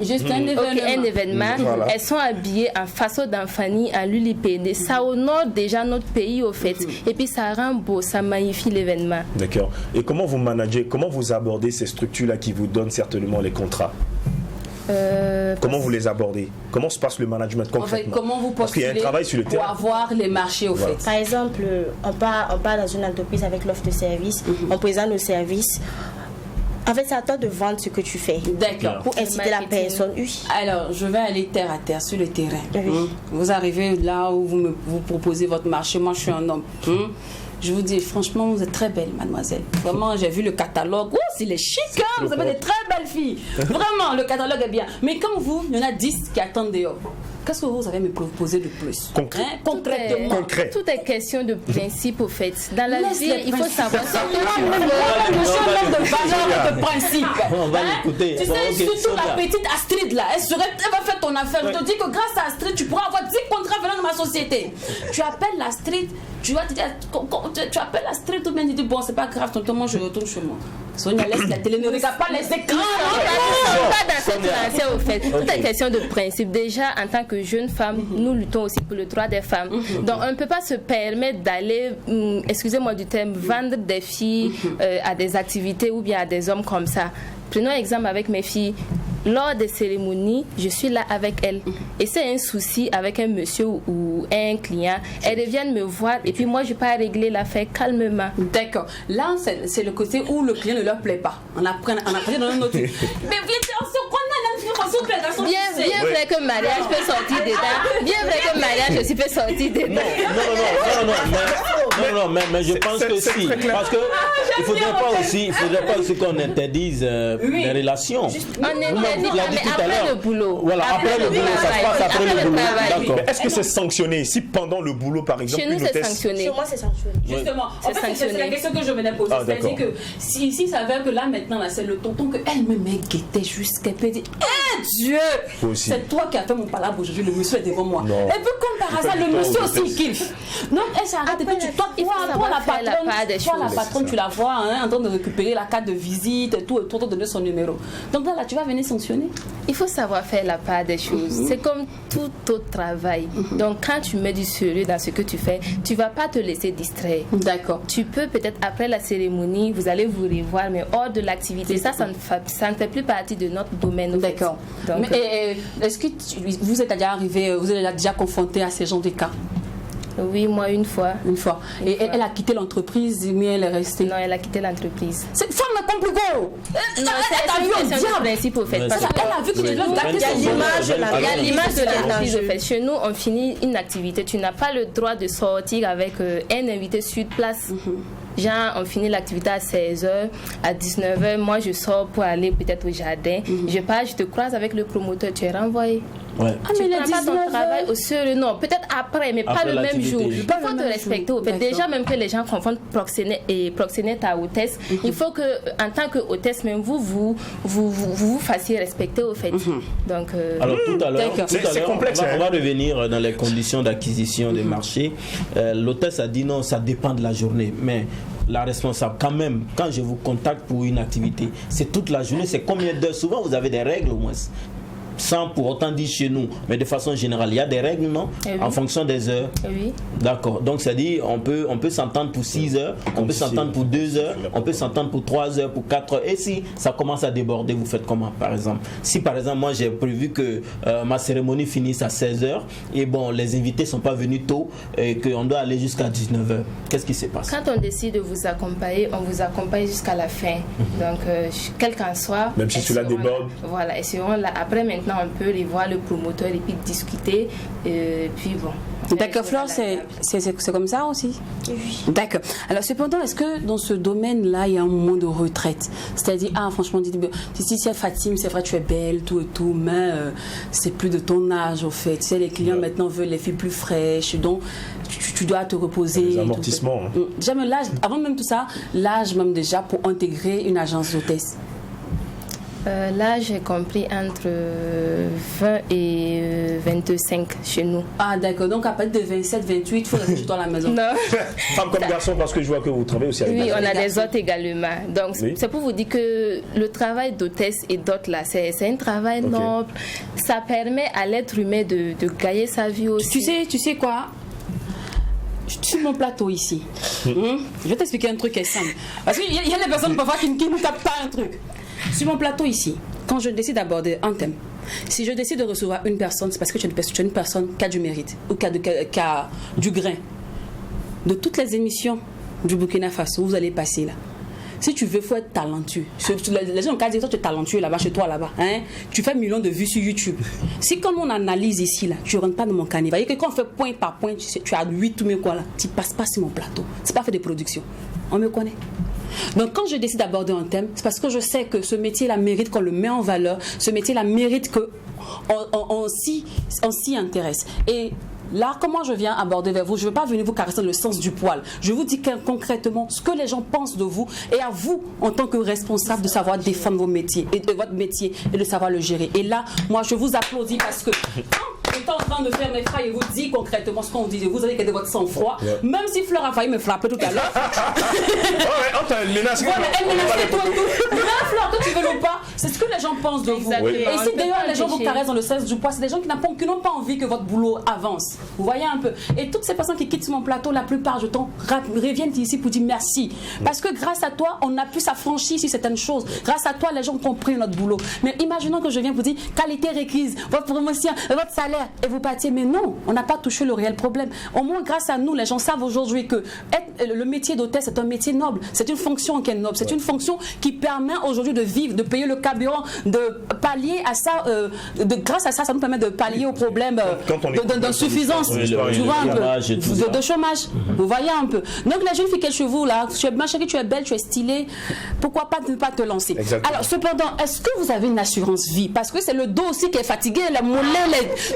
Juste un événement. Okay, un événement. Voilà. Elles sont habillées en façon d'Anfani, en lulipédé. Ça honore déjà notre pays, au fait. Et puis, ça rend beau, ça magnifie l'événement. D'accord. Et comment vous managez, comment vous abordez ces structures-là qui vous donnent certainement les contrats? Comment vous les abordez? Comment se passe le management concrètement? En fait, comment vous Parce qu'il y a un postulez travail sur le terrain. pour avoir les marchés au fait? Par exemple, on part dans une entreprise avec l'offre de service, on présente nos services. En fait, c'est à toi de vendre ce que tu fais. D'accord. Pour inciter la personne, oui. Alors, je vais aller terre à terre, sur le terrain. Oui. Vous arrivez là où vous proposez votre marché. Moi, je suis un homme. Je vous dis, franchement, vous êtes très belle, mademoiselle. Vraiment, j'ai vu le catalogue. Oh, c'est les chic, hein. Vous avez des très belles filles. Vraiment, le catalogue est bien. Mais comme vous, il y en a 10 qui attendent dehors. Qu'est-ce que vous avez me proposer de plus? Concrètement. Tout est question de principe, au fait. Dans la vie, il faut savoir ce que tu Je suis un homme de valeur et de principe. On va l'écouter. Tu sais, surtout la petite Astrid là, elle va faire ton affaire. Je te dis que grâce à Astrid, tu pourras avoir 10 contrats venant de ma société. Tu appelles Astrid, tu vas te dire, tu appelles Astrid, tout bien, tu dis, bon, c'est pas grave, tonton, moi je retourne chez moi. Sonia, laisse la télé, ne regarde pas les écrans. Pas dans cette lancée, au fait. Tout est question de principe. Déjà, en tant que jeune femme, nous luttons aussi pour le droit des femmes. Donc, on ne peut pas se permettre d'aller, excusez-moi du terme, vendre des filles à des activités ou bien à des hommes comme ça. Prenons exemple avec mes filles. Lors des cérémonies, je suis là avec elles. Et c'est un souci avec un monsieur ou un client, elles reviennent me voir et puis moi, je peux régler l'affaire calmement. D'accord. Là, c'est le côté où le client ne leur plaît pas. On apprend dans un autre. Mais on se connaît, bien vrai que mariage peut sortir dedans. Bien vrai que mariage aussi peut sortir dedans. Non, mais je pense que si. Parce que il ne faudrait pas aussi qu'on interdise les relations. On interdit, mais après le boulot. Voilà, après le boulot, ça se passe après le boulot. D'accord. Est-ce que c'est sanctionné? Si pendant le boulot, par exemple, chez nous, c'est sanctionné. Chez moi, c'est sanctionné. Justement, en fait, c'est la question que je venais poser. C'est-à-dire que si ça s'avère que là, maintenant, là, c'est le tonton qu'elle-même guettait jusqu'à peut dire, Dieu, c'est toi qui as fait mon palabre aujourd'hui, le monsieur est devant moi. Et puis, comme par hasard, le monsieur aussi il kiffe. Donc, elle s'arrête et puis toi, la patronne, tu la vois en train de récupérer la carte de visite et tout, et donner son numéro. Donc là, tu vas venir sanctionner. Il faut savoir faire la part des choses. C'est comme tout autre travail. Donc, quand tu mets du sérieux dans ce que tu fais, tu ne vas pas te laisser distraire. D'accord. Tu peux peut-être après la cérémonie, vous allez vous revoir, mais hors de l'activité, ça ne fait plus partie de notre domaine. D'accord. Mais est-ce que vous êtes déjà arrivé, vous êtes déjà confronté à ces genres de cas? Oui, moi une fois. Et elle a quitté l'entreprise, mais elle est restée? Non, elle a quitté l'entreprise. Cette femme est compliquée. Non, c'est une question de principe au fait. Parce qu'elle a vu que tu dois il y a l'image de l'entreprise au fait. Chez nous, on finit une activité. Tu n'as pas le droit de sortir avec un invité sur place. Genre, on finit l'activité à 16h, à 19h, moi je sors pour aller peut-être au jardin. Je pars, je te croise avec le promoteur, tu es renvoyé. Ouais. Tu ne prends pas ton travail au sérieux, non, peut-être après, mais pas le même jour. Il faut te respecter au fait. Déjà, même que les gens confondent proxénète à hôtesse, il faut que, en tant que hôtesse, même vous fassiez respecter au fait. Donc, alors tout à l'heure, complexe, on va revenir dans les conditions d'acquisition des marchés. L'hôtesse a dit non, ça dépend de la journée, mais la responsable, quand même, quand je vous contacte pour une activité, c'est toute la journée, c'est combien d'heures? Souvent, vous avez des règles au moins. Sans pour autant dire chez nous, mais de façon générale, il y a des règles, non? En fonction des heures. Oui. D'accord. Donc, c'est-à-dire, on peut s'entendre pour 6 heures, on peut s'entendre pour 2 heures, on peut s'entendre pour 3 heures, pour 4 heures. Et si ça commence à déborder, vous faites comment, par exemple? Si, par exemple, moi, j'ai prévu que ma cérémonie finisse à 16 heures, et bon, les invités ne sont pas venus tôt, et qu'on doit aller jusqu'à 19 heures, qu'est-ce qui se passe? Quand on décide de vous accompagner, on vous accompagne jusqu'à la fin. Donc, quel qu'en soit... Même si cela déborde. Voilà, et seront là. Après, maintenant, on peut les voir le promoteur et puis discuter. Puis bon. D'accord, Flore, c'est comme ça aussi? Oui. D'accord. Alors, cependant, est-ce que dans ce domaine-là, il y a un moment de retraite? C'est-à-dire, franchement, si c'est Fatim, c'est vrai, tu es belle, tout et tout, mais c'est plus de ton âge, au fait. Tu sais, les clients maintenant veulent les filles plus fraîches, donc tu dois te reposer. Les amortissements. Déjà, même l'âge, avant même tout ça, l'âge même déjà pour intégrer une agence d'hôtesse. Là, j'ai compris entre 20 et 25 chez nous. Ah, d'accord. Donc, à partir de 27, 28, il faut rester chez toi à la maison. Non. Femme comme garçon, parce que je vois que vous travaillez aussi avec Oui, on a des hôtes également. Donc, c'est pour vous dire que le travail d'hôtesse et d'hôte, là, c'est un travail noble. Ça permet à l'être humain de gagner sa vie aussi. Tu sais quoi? Sur mon plateau ici, je vais t'expliquer un truc qui est simple. Parce qu'il y a des personnes parfois qui ne captent pas un truc. Sur mon plateau ici, quand je décide d'aborder un thème, si je décide de recevoir une personne, c'est parce que tu es une personne qui a du mérite ou qui a du grain. De toutes les émissions du Burkina Faso, vous allez passer là. Si tu veux, il faut être talentueux. Les gens ont qu'à dire, toi tu es talentueux là-bas, chez toi là-bas. Hein? Tu fais millions de vues sur YouTube. Si comme on analyse ici, là, tu ne rentres pas dans mon caniveau. Et que quand on fait point par point, tu as 8 ou mais quoi là, tu ne passes pas sur mon plateau. C'est pas fait de production. On me connaît. Donc quand je décide d'aborder un thème, c'est parce que je sais que ce métier-là mérite qu'on le met en valeur. Ce métier-là mérite qu'on s'y intéresse. Et là, comment je viens aborder vers vous? Je ne veux pas venir vous caresser dans le sens du poil. Je vous dis concrètement ce que les gens pensent de vous et à vous, en tant que responsable, de savoir défendre vos métiers et de votre métier et de savoir le gérer. Et là, moi, je vous applaudis parce que quand j'étais en train de faire mes phrases et vous dis concrètement ce qu'on dit, vous avez gardé votre sang-froid, même si Fleur a failli me frapper tout à l'heure. Elle menace. Voilà, elle menace tout. Mais Fleur, que tu veux ou pas, c'est ce que les gens pensent de vous. Oui. Et si d'ailleurs les gens vous caressent dans le sens du poil, c'est des gens qui n'ont pas envie que votre boulot avance. Vous voyez un peu. Et toutes ces personnes qui quittent mon plateau, la plupart du temps, reviennent ici pour dire merci. Parce que grâce à toi, on a pu s'affranchir sur certaines choses. Grâce à toi, les gens ont compris notre boulot. Mais imaginons que je viens vous dire qualité requise, votre promotion, votre salaire, et vous partiez. Mais non, on n'a pas touché le réel problème. Au moins, grâce à nous, les gens savent aujourd'hui que le métier d'hôtesse, c'est un métier noble. C'est une fonction qui est noble. C'est une fonction qui permet aujourd'hui de vivre, de payer le carburant, de pallier à ça. Grâce à ça, ça nous permet de pallier au problème d'insuffisance. Tu vois un peu, de chômage. Vous voyez un peu. Donc la jeune fille qui est chez vous là, tu es ma chérie, tu es belle, tu es stylée, pourquoi pas ne pas te lancer? Exactement. Alors cependant, est-ce que vous avez une assurance vie? Parce que c'est le dos aussi qui est fatigué, la mollet,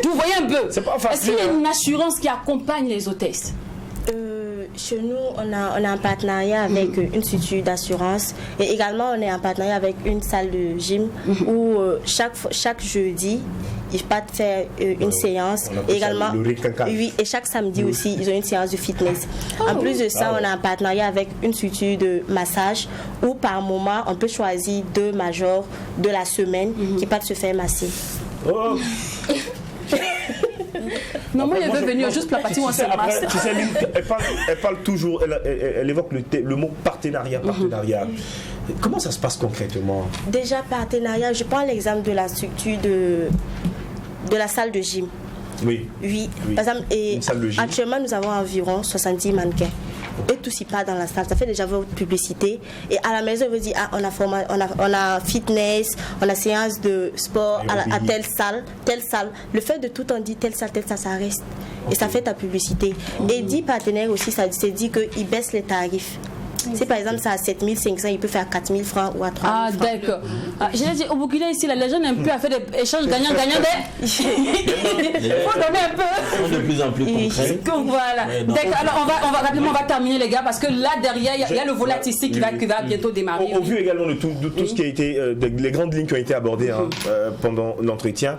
vous voyez un peu. C'est pas facile. Est-ce qu'il y a une assurance qui accompagne les hôtesses? Chez nous, on a un partenariat avec une structure d'assurance et également on est en partenariat avec une salle de gym où chaque jeudi, ils partent faire une séance. Et également, oui, et chaque samedi aussi, ils ont une séance de fitness. En plus de ça, on a un partenariat avec une structure de massage où par moment, on peut choisir 2 majors de la semaine qui partent se faire masser. Oh. Non, moi, elle veut venir juste pour la partie où on se masse. Tu sais, elle parle toujours, elle évoque le mot partenariat. Comment ça se passe concrètement? Déjà, partenariat, je prends l'exemple de la structure de la salle de gym. Oui. Par exemple, actuellement, nous avons environ 70 mannequins. Et tous y partent dans la salle, ça fait déjà votre publicité. Et à la maison, on vous dit, on a fitness, on a séance de sport à telle salle. Le fait de tout en dire telle salle, ça reste. Et ça fait ta publicité. Et 10 partenaires aussi, ça se dit qu'ils baissent les tarifs. Si par exemple c'est à 7500, il peut faire 4000 francs ou à 3000 francs. D'accord. J'ai dit au Burkina ici, les gens n'aiment plus à faire des échanges gagnant-gagnant. Il faut donner un peu. De plus en plus concret. Donc voilà. D'accord. Alors on va terminer les gars parce que là derrière il y a le volet artistique qui va bientôt démarrer. Au vu également de tout ce qui a été, les grandes lignes qui ont été abordées pendant l'entretien,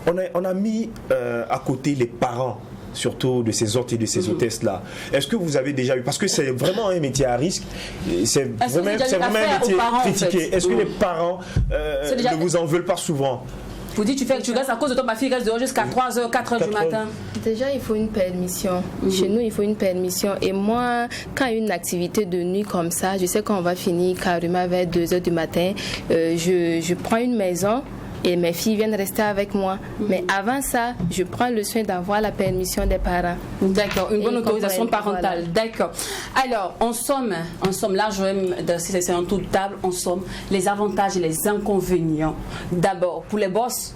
on a mis à côté les parents, surtout de ces hôtes et de ces hôtesses-là. Est-ce que vous avez déjà eu, parce que c'est vraiment un métier à risque, c'est vraiment un métier critiqué. Est-ce que les parents ne vous en veulent pas souvent? Vous dites, tu restes à cause de toi, ma fille reste dehors jusqu'à 3h, 4h du matin. Déjà, il faut une permission. Chez nous, il faut une permission. Et moi, quand il y a une activité de nuit comme ça, je sais qu'on va finir carrément vers 2h du matin. Je prends une maison. Et mes filles viennent rester avec moi. Mais avant ça, je prends le soin d'avoir la permission des parents. D'accord, une bonne autorisation parentale. Voilà. D'accord. Alors, en somme, là, c'est un tour de table, en somme, les avantages et les inconvénients. D'abord, pour les boss,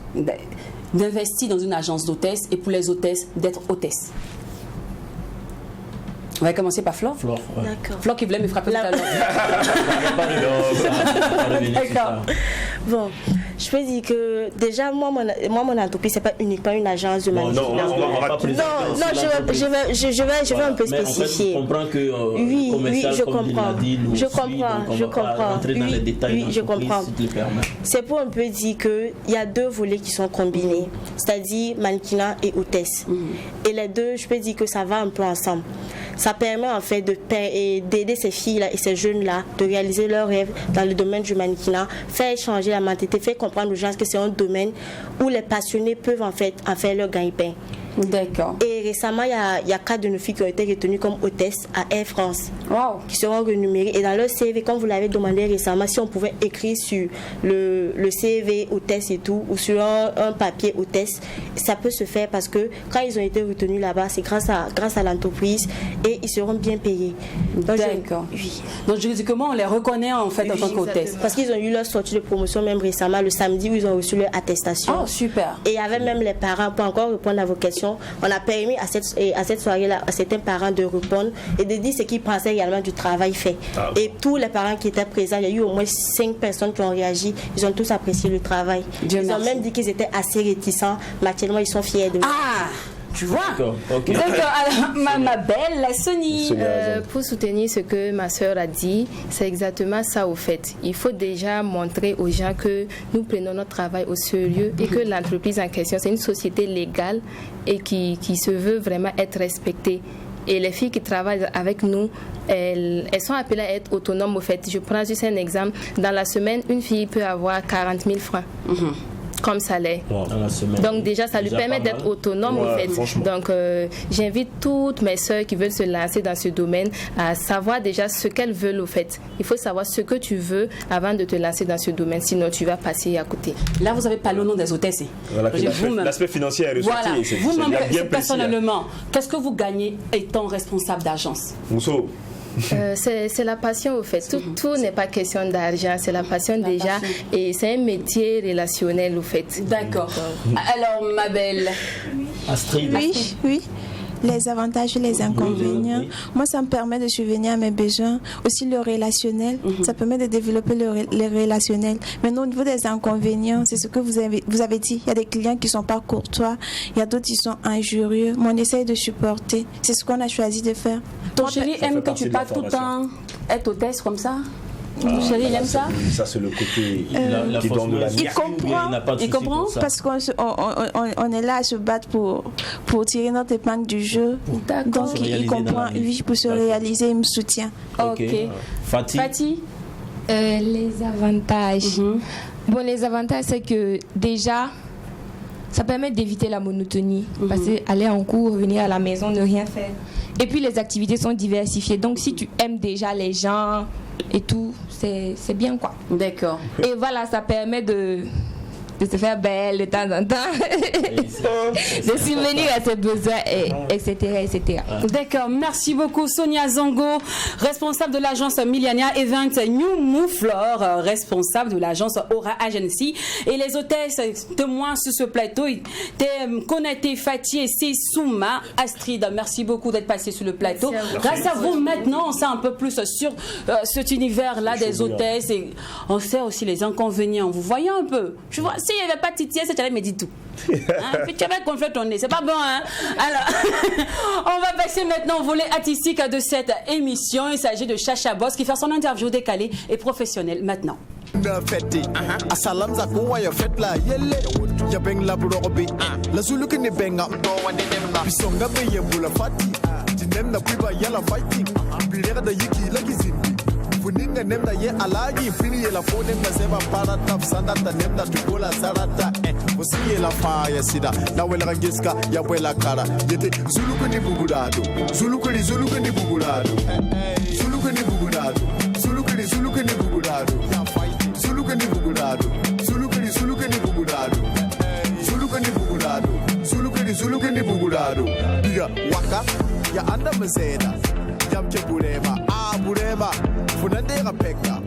d'investir dans une agence d'hôtesse et pour les hôtesses, d'être hôtesse. On va commencer par Flore. Flore, ouais. D'accord. Flore qui voulait me frapper tout à l'heure. D'accord. Bon, je peux dire que déjà, moi mon entreprise, c'est pas uniquement une agence de mannequinat. Je vais un peu spécifier. En fait, tu comprends que oui, je comprends. Je comprends. C'est pour un peu dire qu'il y a 2 volets qui sont combinés, c'est-à-dire mannequinat et hôtesse. Et les deux, je peux dire que ça va un peu ensemble. Ça permet en fait d'aider ces filles-là et ces jeunes-là de réaliser leurs rêves dans le domaine du mannequinat, faire changer la mentalité, faire comprendre aux gens que c'est un domaine où les passionnés peuvent en fait en faire leur gagne-pain. D'accord. Et récemment, il y a 4 de nos filles qui ont été retenues comme hôtesses à Air France, qui seront renumérées. Et dans leur CV, comme vous l'avez demandé récemment, si on pouvait écrire sur le CV hôtesse et tout, ou sur un papier hôtesse, ça peut se faire parce que quand ils ont été retenus là-bas, c'est grâce à l'entreprise et ils seront bien payés. D'accord. Donc juridiquement, on les reconnaît en fait en tant qu'hôtesse. Parce qu'ils ont eu leur sortie de promotion même récemment, le samedi où ils ont reçu leur attestation. Oh, super. Et il y avait même les parents, pour encore répondre à vos questions, on a permis à cette soirée-là à certains parents de répondre et de dire ce qu'ils pensaient réellement du travail fait. Et tous les parents qui étaient présents, il y a eu au moins 5 personnes qui ont réagi, ils ont tous apprécié le travail. Ils ont même dit qu'ils étaient assez réticents, mais actuellement ils sont fiers de eux. Tu vois. D'accord. Alors, ma belle, la Sony. Pour soutenir ce que ma soeur a dit, c'est exactement ça au fait. Il faut déjà montrer aux gens que nous prenons notre travail au sérieux et que l'entreprise en question, c'est une société légale et qui se veut vraiment être respectée. Et les filles qui travaillent avec nous, elles sont appelées à être autonomes au fait. Je prends juste un exemple. Dans la semaine, une fille peut avoir 40 000 francs. Comme salaire. Donc déjà, ça lui permet d'être autonome au fait. Franchement. Donc j'invite toutes mes soeurs qui veulent se lancer dans ce domaine à savoir déjà ce qu'elles veulent au fait. Il faut savoir ce que tu veux avant de te lancer dans ce domaine, sinon tu vas passer à côté. Là, vous avez parlé au nom des hôtesses. Voilà, l'aspect financier est ressorti. Voilà. C'est Vous-même, bien précis, personnellement, qu'est-ce que vous gagnez étant responsable d'agence? Mousseau. C'est la passion au fait. Tout n'est pas question d'argent, c'est la passion déjà. Et c'est un métier relationnel au fait. D'accord. Alors, ma belle. Astrid. Oui. Les avantages et les inconvénients. Oui. Moi, ça me permet de subvenir à mes besoins. Aussi le relationnel, ça permet de développer le relationnel. Maintenant, au niveau des inconvénients, c'est ce que vous avez dit. Il y a des clients qui ne sont pas courtois, il y a d'autres qui sont injurieux. Mais on essaye de supporter. C'est ce qu'on a choisi de faire. Ton chéri aime que tu parles tout le temps, être hôtesse comme ça? Ton chéri, il aime ça? Ça, c'est le côté qui donne de la vie. Il comprend parce qu'on est là à se battre pour tirer notre épingle du jeu. Donc il comprend, pour se réaliser, il me soutient. Ok. Fatih. Les avantages. Bon, les avantages, c'est que déjà, ça permet d'éviter la monotonie. Parce qu'aller en cours, revenir à la maison, ne rien faire. Et puis, les activités sont diversifiées. Donc, si tu aimes déjà les gens et tout, c'est bien, quoi. D'accord. Et voilà, ça permet de se faire belle de temps en temps, de subvenir à ses besoins, etc. D'accord, merci beaucoup Sonia Zango, responsable de l'agence Millenia Event New Mouflor, responsable de l'agence Aura Agency, et les hôtesses témoins sur ce plateau, Konaté, Fatih et Souma. Astrid, merci beaucoup d'être passé sur le plateau. Grâce à vous, maintenant, on sait un peu plus sur cet univers-là des hôtesses et on sait aussi les inconvénients. Vous voyez un peu, je vois. S'il n'y avait pas Titi, c'est tu me dit tout. Puis tu avais gonflé ton nez, c'est pas bon, hein? Alors, on va passer maintenant au volet artistique de cette émission. Il s'agit de Chacha Boss qui fait son interview décalée et professionnelle maintenant. Funinga nemda ye alagi fini ye la fone mzema para tap sanda ta nemda tukola sarata osi ye la fa ya sida na wela rangiska ya wela kara yete zuluku ni bugurado zuluku ni bugurado zuluku ni bugurado zuluku ni bugurado ya fight zuluku ni bugurado zuluku ni bugurado zuluku ni bugurado zuluku ni bugurado diga waka ya anda mzeda Yamke Burema, Burema, Funandera Pekka.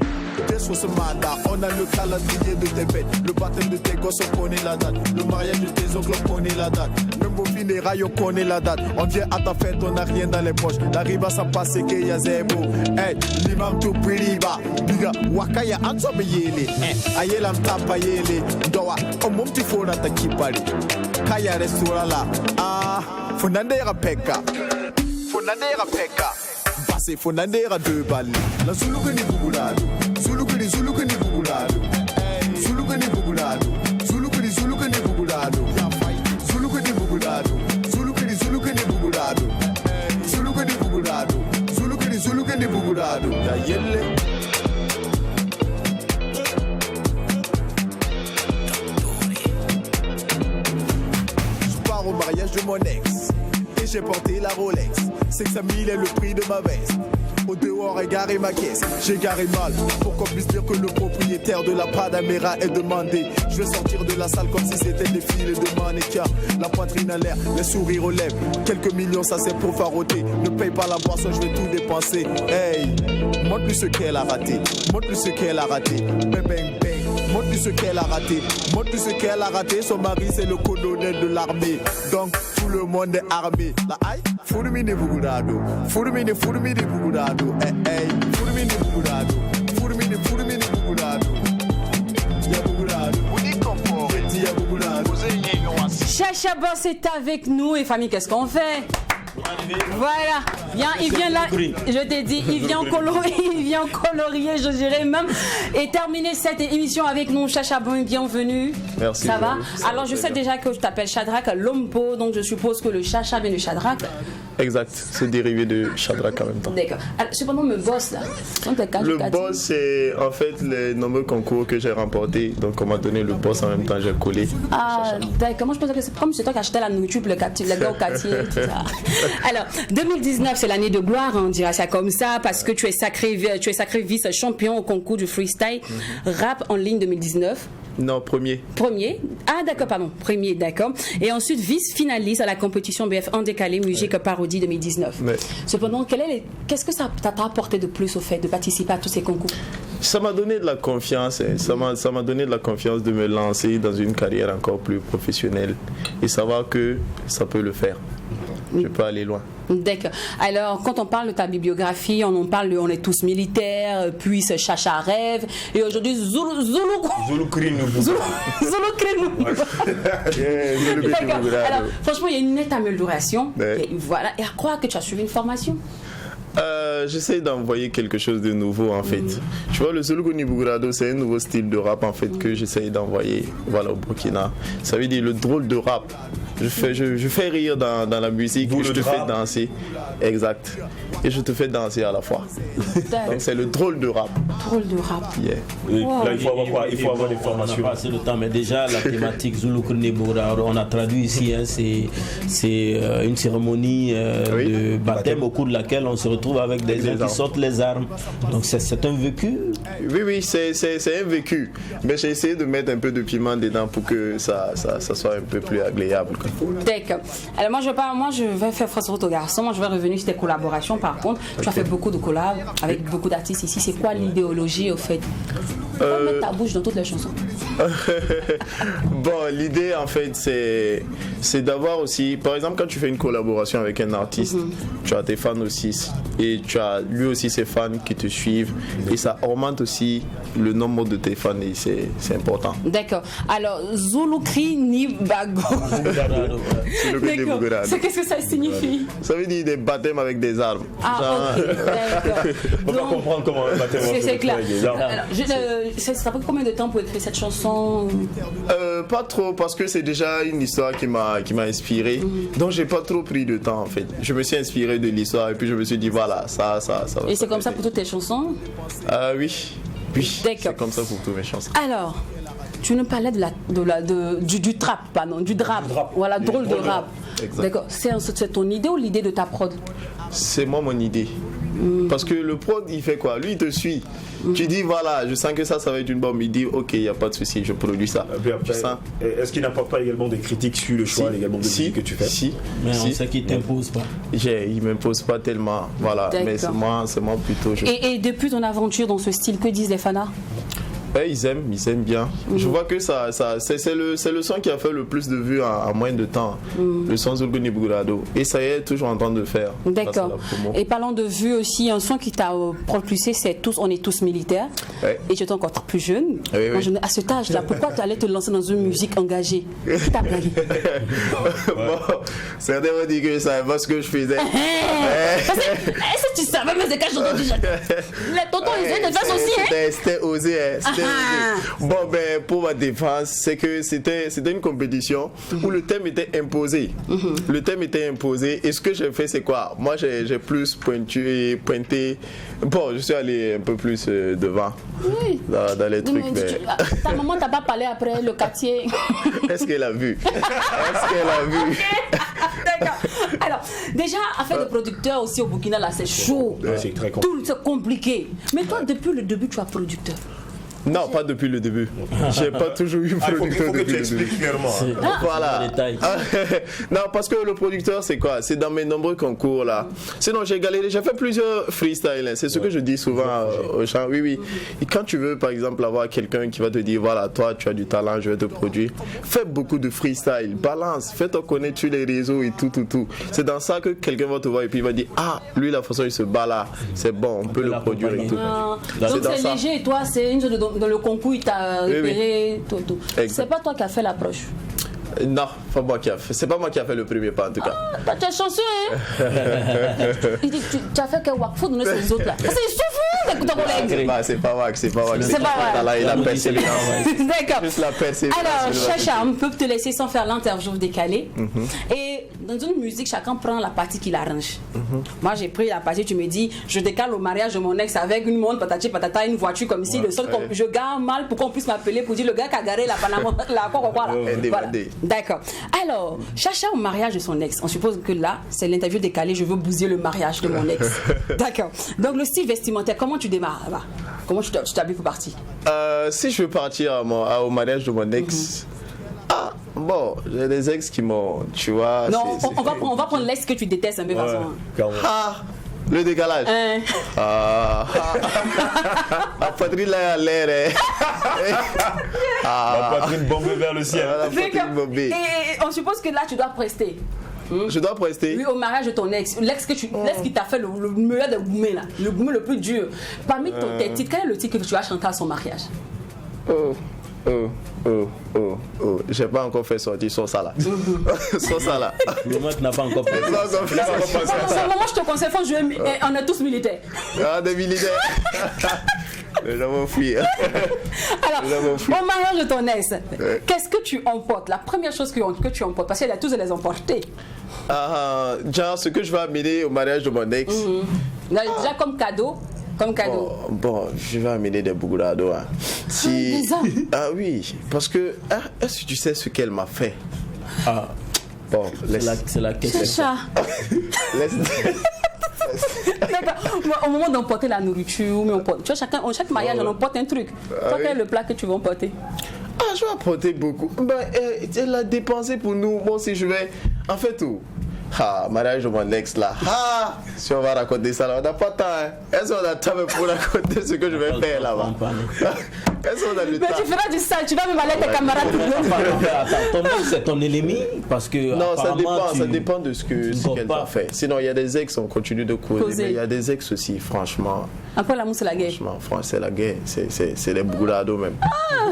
Qu'est-ce que ce mandat? On a le calendrier de tes fêtes, le baptême de tes gosses, on connaît la date. Le mariage de tes oncles, on connaît la date. Même au funérailles, on connaît la date. On vient à ta fête, on n'a rien dans les poches. La riba, ça passe, que y'a zéro. Hey, l'imam tout pririba. Biga, wakaya, anso beyele. Ayelam tapa yele. Doa, on mon petit fona ta kipari. Kaya restaurant là. Funandera Pekka. Funandera Pekka. Passé Funandera 2 balles. La Zuluku ni bugulado. Zuluku ni bugulado. Zuluku ni bugulado. Zuluku ni bugulado. Zuluku ni bugulado. Zuluku ni bugulado. Zuluku ni bugulado. Zuluku ni bugulado. Ya yelle. Je pars au mariage de mon ex. Et j'ai porté la Rolex. 500 000 est le prix de ma veste. Au dehors est garé ma caisse. J'ai garé mal pour qu'on puisse dire que le propriétaire de la Panamera est demandé. Je vais sortir de la salle comme si c'était des filets de mannequin. La poitrine à l'air, les sourires aux lèvres. Quelques millions, ça c'est pour faroter. Ne paye pas la boisson, je vais tout dépenser. Hey, montre-lui ce qu'elle a raté. Montre-lui ce qu'elle a raté. Bang, bang, bang. Montre-lui ce qu'elle a raté. Montre-lui ce qu'elle a raté. Son mari c'est le colonel de l'armée. Donc tout le monde est armé. La aïe, furumine bugurado. Furumine bugurado. Hey, hey, furumine bugurado. Furumine bugurado. Ya bugurado. Uni confort. Ya bugurado. Chacha Boss est avec nous et famille, qu'est-ce qu'on fait? Voilà, bien, il vient là, je t'ai dit, il vient colorier, je dirais même, et terminer cette émission avec nous. Chacha, bienvenue. Merci. Ça va? Alors, je sais déjà que je t'appelle Shadrach Lompo, donc je suppose que le Chacha vient de Shadrach. Exact, c'est dérivé de Shadrach en même temps. D'accord. Alors, cependant, le boss là, le boss, c'est en fait les nombreux concours que j'ai remportés. Donc, on m'a donné le boss en même temps, j'ai collé. Ah, d'accord. Moi, je pensais que c'est comme c'est toi qui achetais la nourriture, le gars au quartier, tout ça. Alors, 2019, c'est l'année de gloire, on dira ça comme ça, parce que tu es sacré vice-champion au concours du freestyle rap en ligne 2019. Non, premier. Ah, d'accord, pardon. Premier, d'accord. Et ensuite, vice-finaliste à la compétition BF en décalé musique parodie 2019. Ouais. Cependant, qu'est-ce que ça t'a apporté de plus au fait de participer à tous ces concours? Ça m'a donné de la confiance. Ça m'a donné de la confiance de me lancer dans une carrière encore plus professionnelle et savoir que ça peut le faire. Je peux aller loin. D'accord. Alors, quand on parle de ta bibliographie, on est tous militaires, puis c'est Chacha Rêve, et aujourd'hui Zulu Krinou. Alors, franchement, il y a une nette amélioration. Ouais. Et voilà. Et à croire que tu as suivi une formation. J'essaie d'envoyer quelque chose de nouveau en fait. Tu vois, le Zulu Nibugurado, c'est un nouveau style de rap en fait que j'essaie d'envoyer au Burkina. Ça veut dire le drôle de rap. Je fais rire dans la musique et je te fais danser. Exact. Et je te fais danser à la fois. Donc c'est le drôle de rap. Drôle de rap. Yeah. Wow. Là, il faut avoir quoi? Il faut avoir des formations. On n'a pas assez de temps, mais déjà la thématique Zulu Nibugurado, on a traduit ici, hein, c'est une cérémonie de baptême au cours de laquelle on se retrouve avec des gens qui sortent les armes. Donc c'est un vécu. Oui, c'est un vécu. Mais j'ai essayé de mettre un peu de piment dedans pour que ça soit un peu plus agréable. D'accord. Alors moi je vais faire face au garçon. Moi je vais revenir sur tes collaborations. Par contre, tu as fait beaucoup de collabs avec beaucoup d'artistes ici. C'est quoi l'idéologie au fait? Faut mettre ta bouche dans toutes les chansons. Bon, l'idée en fait c'est d'avoir aussi, par exemple quand tu fais une collaboration avec un artiste, tu as tes fans aussi et tu as lui aussi ses fans qui te suivent et ça augmente aussi le nombre de tes fans et c'est important. D'accord. Alors Zulu Krinou. Qu'est-ce que ça signifie? Ça veut dire des baptêmes avec des armes. Ah, ok, d'accord. On va comprendre comment un baptême c'est clair. Ça a pris combien de temps pour écrire cette chanson? Pas trop, parce que c'est déjà une histoire qui m'a inspiré. Donc j'ai pas trop pris de temps en fait. Je me suis inspiré de l'histoire et puis je me suis dit voilà, ça. Et c'est comme ça pour toutes tes chansons? Oui. C'est comme ça pour toutes mes chansons. Alors, tu nous parlais du trap, pardon, du drap. Voilà, drôle de rap. D'accord. C'est ton idée ou l'idée de ta prod? C'est moi mon idée. Parce que le prod, il fait quoi? Lui, il te suit. Tu dis, voilà, je sens que ça va être une bombe. Il dit, ok, il n'y a pas de souci, je produis ça. Est-ce qu'il n'apporte pas également des critiques sur le choix également de musique que tu fais? Mais on sait qu'il ne t'impose pas. Il ne m'impose pas tellement. Voilà. Mais c'est moi plutôt. Et depuis ton aventure dans ce style, que disent les fans? Ils aiment bien. Je vois que c'est le son qui a fait le plus de vues en moins de temps. Le son Zulu Nibugurado. Et ça y est, toujours en train de faire. D'accord. Et parlant de vues aussi, un son qui t'a propulsé, c'est On est tous militaires. Ouais. Et j'étais encore plus jeune. Oui. Moi, à cet âge-là, pourquoi tu allais te lancer dans une musique engagée? T'as blagué. Bon, certains m'ont dit que je savais pas ce que je faisais. Est-ce que tu savais, mais c'est quand j'ai entendu les tontons, ils faisaient des fesses aussi. C'était osé. C'était Bon, ben, pour ma défense, c'est que c'était une compétition où le thème était imposé. Le thème était imposé. Et ce que j'ai fait, c'est quoi? Moi, j'ai plus pointé. Bon, je suis allé un peu plus devant dans les trucs. Mais... Ta maman t'a pas parlé après le quartier? Est-ce qu'elle a vu? Est-ce qu'elle a vu? D'accord. Alors, déjà, affaire de producteur aussi au Burkina, là, c'est chaud. C'est très compliqué. Tout c'est compliqué. Mais toi, depuis le début, tu es producteur. Non, pas depuis le début. J'ai pas toujours eu producteur depuis le début. Clairement. Voilà. Non, parce que le producteur, c'est quoi? C'est dans mes nombreux concours là. Sinon, j'ai galéré. J'ai fait plusieurs freestyles. C'est ce que je dis souvent aux gens. Oui. Et quand tu veux, par exemple, avoir quelqu'un qui va te dire, voilà, toi, tu as du talent, je vais te produire. Fais beaucoup de freestyle. Balance. Fais-toi connaître sur les réseaux et tout. C'est dans ça que quelqu'un va te voir et puis il va dire, ah, lui, la façon il se bat là, c'est bon, on peut le produire et tout. Donc c'est léger et toi, c'est une chose de dans le concours, il t'a repéré tout. C'est pas toi qui as fait l'approche? Non, pas moi qui a fait. C'est pas moi qui a fait le premier pas en tout cas. Ah, tu es chanceux, hein? Tu as fait que Wakfou donner ces autres là. C'est souffle, ton collègue. C'est pas Wak. C'est pas Wak. Il a persévérance. D'accord. Juste la persévérance. Alors, Chacha, on peut te laisser sans faire l'interview décalée. Et dans une musique, chacun prend la partie qu'il arrange. Moi, j'ai pris la partie, tu me dis, je décale au mariage de mon ex avec une montre, patati patata, une voiture comme ici. Le seul je gare mal pour qu'on puisse m'appeler pour dire le gars qui a garé la Panama, la quoi. Voilà. D'accord. Alors, Chacha au mariage de son ex. On suppose que là, c'est l'interview décalée. Je veux bousiller le mariage de mon ex. D'accord. Donc, le style vestimentaire, comment tu démarres là-bas? Comment tu t'habilles pour partir? Si je veux partir au mariage de mon ex, bon, j'ai des ex qui m'ont, tu vois. Non, on va prendre l'ex que tu détestes un peu façon. Le décalage. La poitrine là à l'air. La poitrine bombée vers le ciel. Et on suppose que là tu dois prester. Je dois prester? Oui, au mariage de ton ex. L'ex qui t'a fait le meilleur de gourmet là. Le gourmet le plus dur. Parmi tes titres, quel est le titre que tu as chanté à son mariage? J'ai pas encore fait sortir son ça là. Son ça là. Le mec n'a pas encore fait. Moi je te conseille, faut jouer. On est tous militaires. Ah, des militaires. Nous avons fui. Alors, au mariage de ton ex, qu'est-ce que tu emportes? La première chose que tu emportes, parce qu'elle a tous les emportés. Genre, ce que je vais amener au mariage de mon ex. Déjà comme cadeau. Bon, je vais amener des bougoulardos. Ah oui, parce que est-ce que tu sais ce qu'elle m'a fait? Bon, c'est la question. D'accord. Au moment d'emporter la nourriture, tu vois, chaque mariage, on emporte un truc. Toi, quel est le plat que tu vas emporter? Je vais apporter beaucoup. Elle a dépensé pour nous. Moi aussi, je vais. En fait, tout. Mariage de mon ex là. Si on va raconter ça là, on n'a pas de temps. Est-ce qu'on a le temps pour raconter ce que je vais faire là-bas? Est-ce qu'on a le temps? Mais tu feras du sale, tu vas même aller tes camarades. Ton ex c'est ton ennemi parce que. Non, ça dépend de ce qu'elle a fait. Sinon, il y a des ex, on continue de causer, mais il y a des ex aussi, franchement. Après l'amour, c'est la guerre. Franchement, c'est la guerre. C'est les bougoulardos même.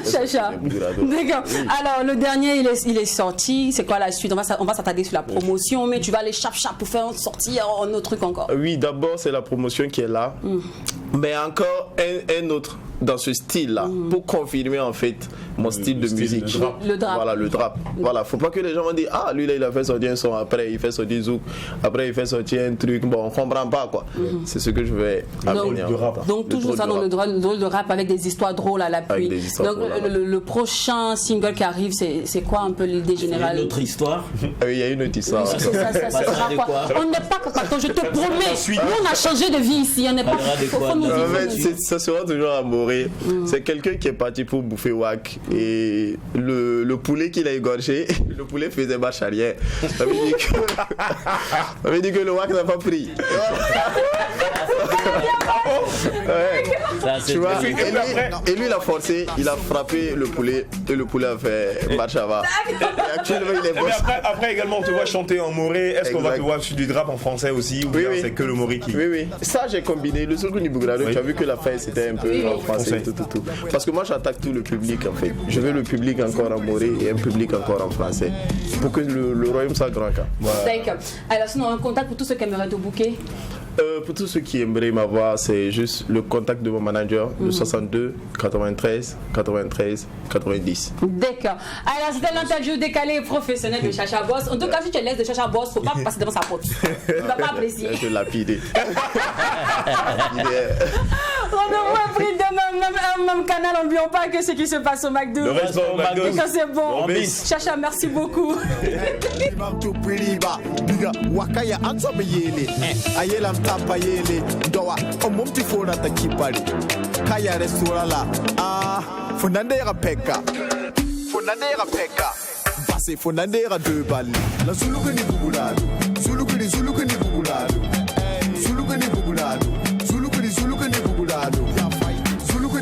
Chacha. D'accord. Alors, le dernier, il est sorti. C'est quoi la suite? On va s'attarder sur la promotion, mais tu vas aller chap pour faire sortir un autre truc encore. Oui, d'abord, c'est la promotion qui est là. Mais encore un autre dans ce style-là, pour confirmer en fait mon style de musique. Le drap. Voilà, le drap. Voilà, faut pas que les gens vont dire, lui là, il a fait sortir un son, après il fait sortir zouk, après il fait sortir un truc, bon, on comprend pas quoi. C'est ce que je vais amener. Donc toujours ça dans le drôle de rap avec des histoires drôles à l'appui. Donc le prochain single qui arrive, c'est quoi un peu l'idée générale? Une autre histoire. Oui, il y a une autre histoire. Ça sera quoi? On n'est pas Papa, je te promets. Nous on a changé de vie ici, on n'est pas. Ça sera toujours amoureux. C'est quelqu'un qui est parti pour bouffer Wak et le poulet qu'il a égorgé, le poulet faisait marche arrière. Ça veut dire que le Wak n'a pas pris. Tu vois, et lui il a forcé, il a frappé le poulet et le poulet a fait marche avant. Actuellement il est boss. Après également on te voit chanter en moré. Est-ce qu'on va te voir sur du drap en français aussi ou bien c'est que le moré qui? Oui. Ça j'ai combiné. Le Soukou Nibugrado, tu as vu que la fin c'était un peu en français. Tout. Parce que moi j'attaque tout le public en fait. Je veux le public encore en moré et un public encore en français. Pour que le royaume soit grand. D'accord. Alors sinon un contact pour tous ceux qui aimeraient te booker. Pour tous ceux qui aimeraient m'avoir, c'est juste le contact de mon manager, le 62 93 93 90. D'accord. Alors, c'était l'interview décalée professionnelle de Chacha Boss. En tout cas, si tu laisses de Chacha Boss, il ne faut pas passer devant sa porte. Tu ne vas pas apprécier. Je lapide. Rendez-vous après demain, même canal. N'oublions pas que ce qui se passe au McDo. Le reste au McDo. Et quand c'est bon. Chacha, merci beaucoup. Tapa yele doa omumti fona takipali kaya restaurala fonandera peka basi fonandera 2 balles la zulu ni bugula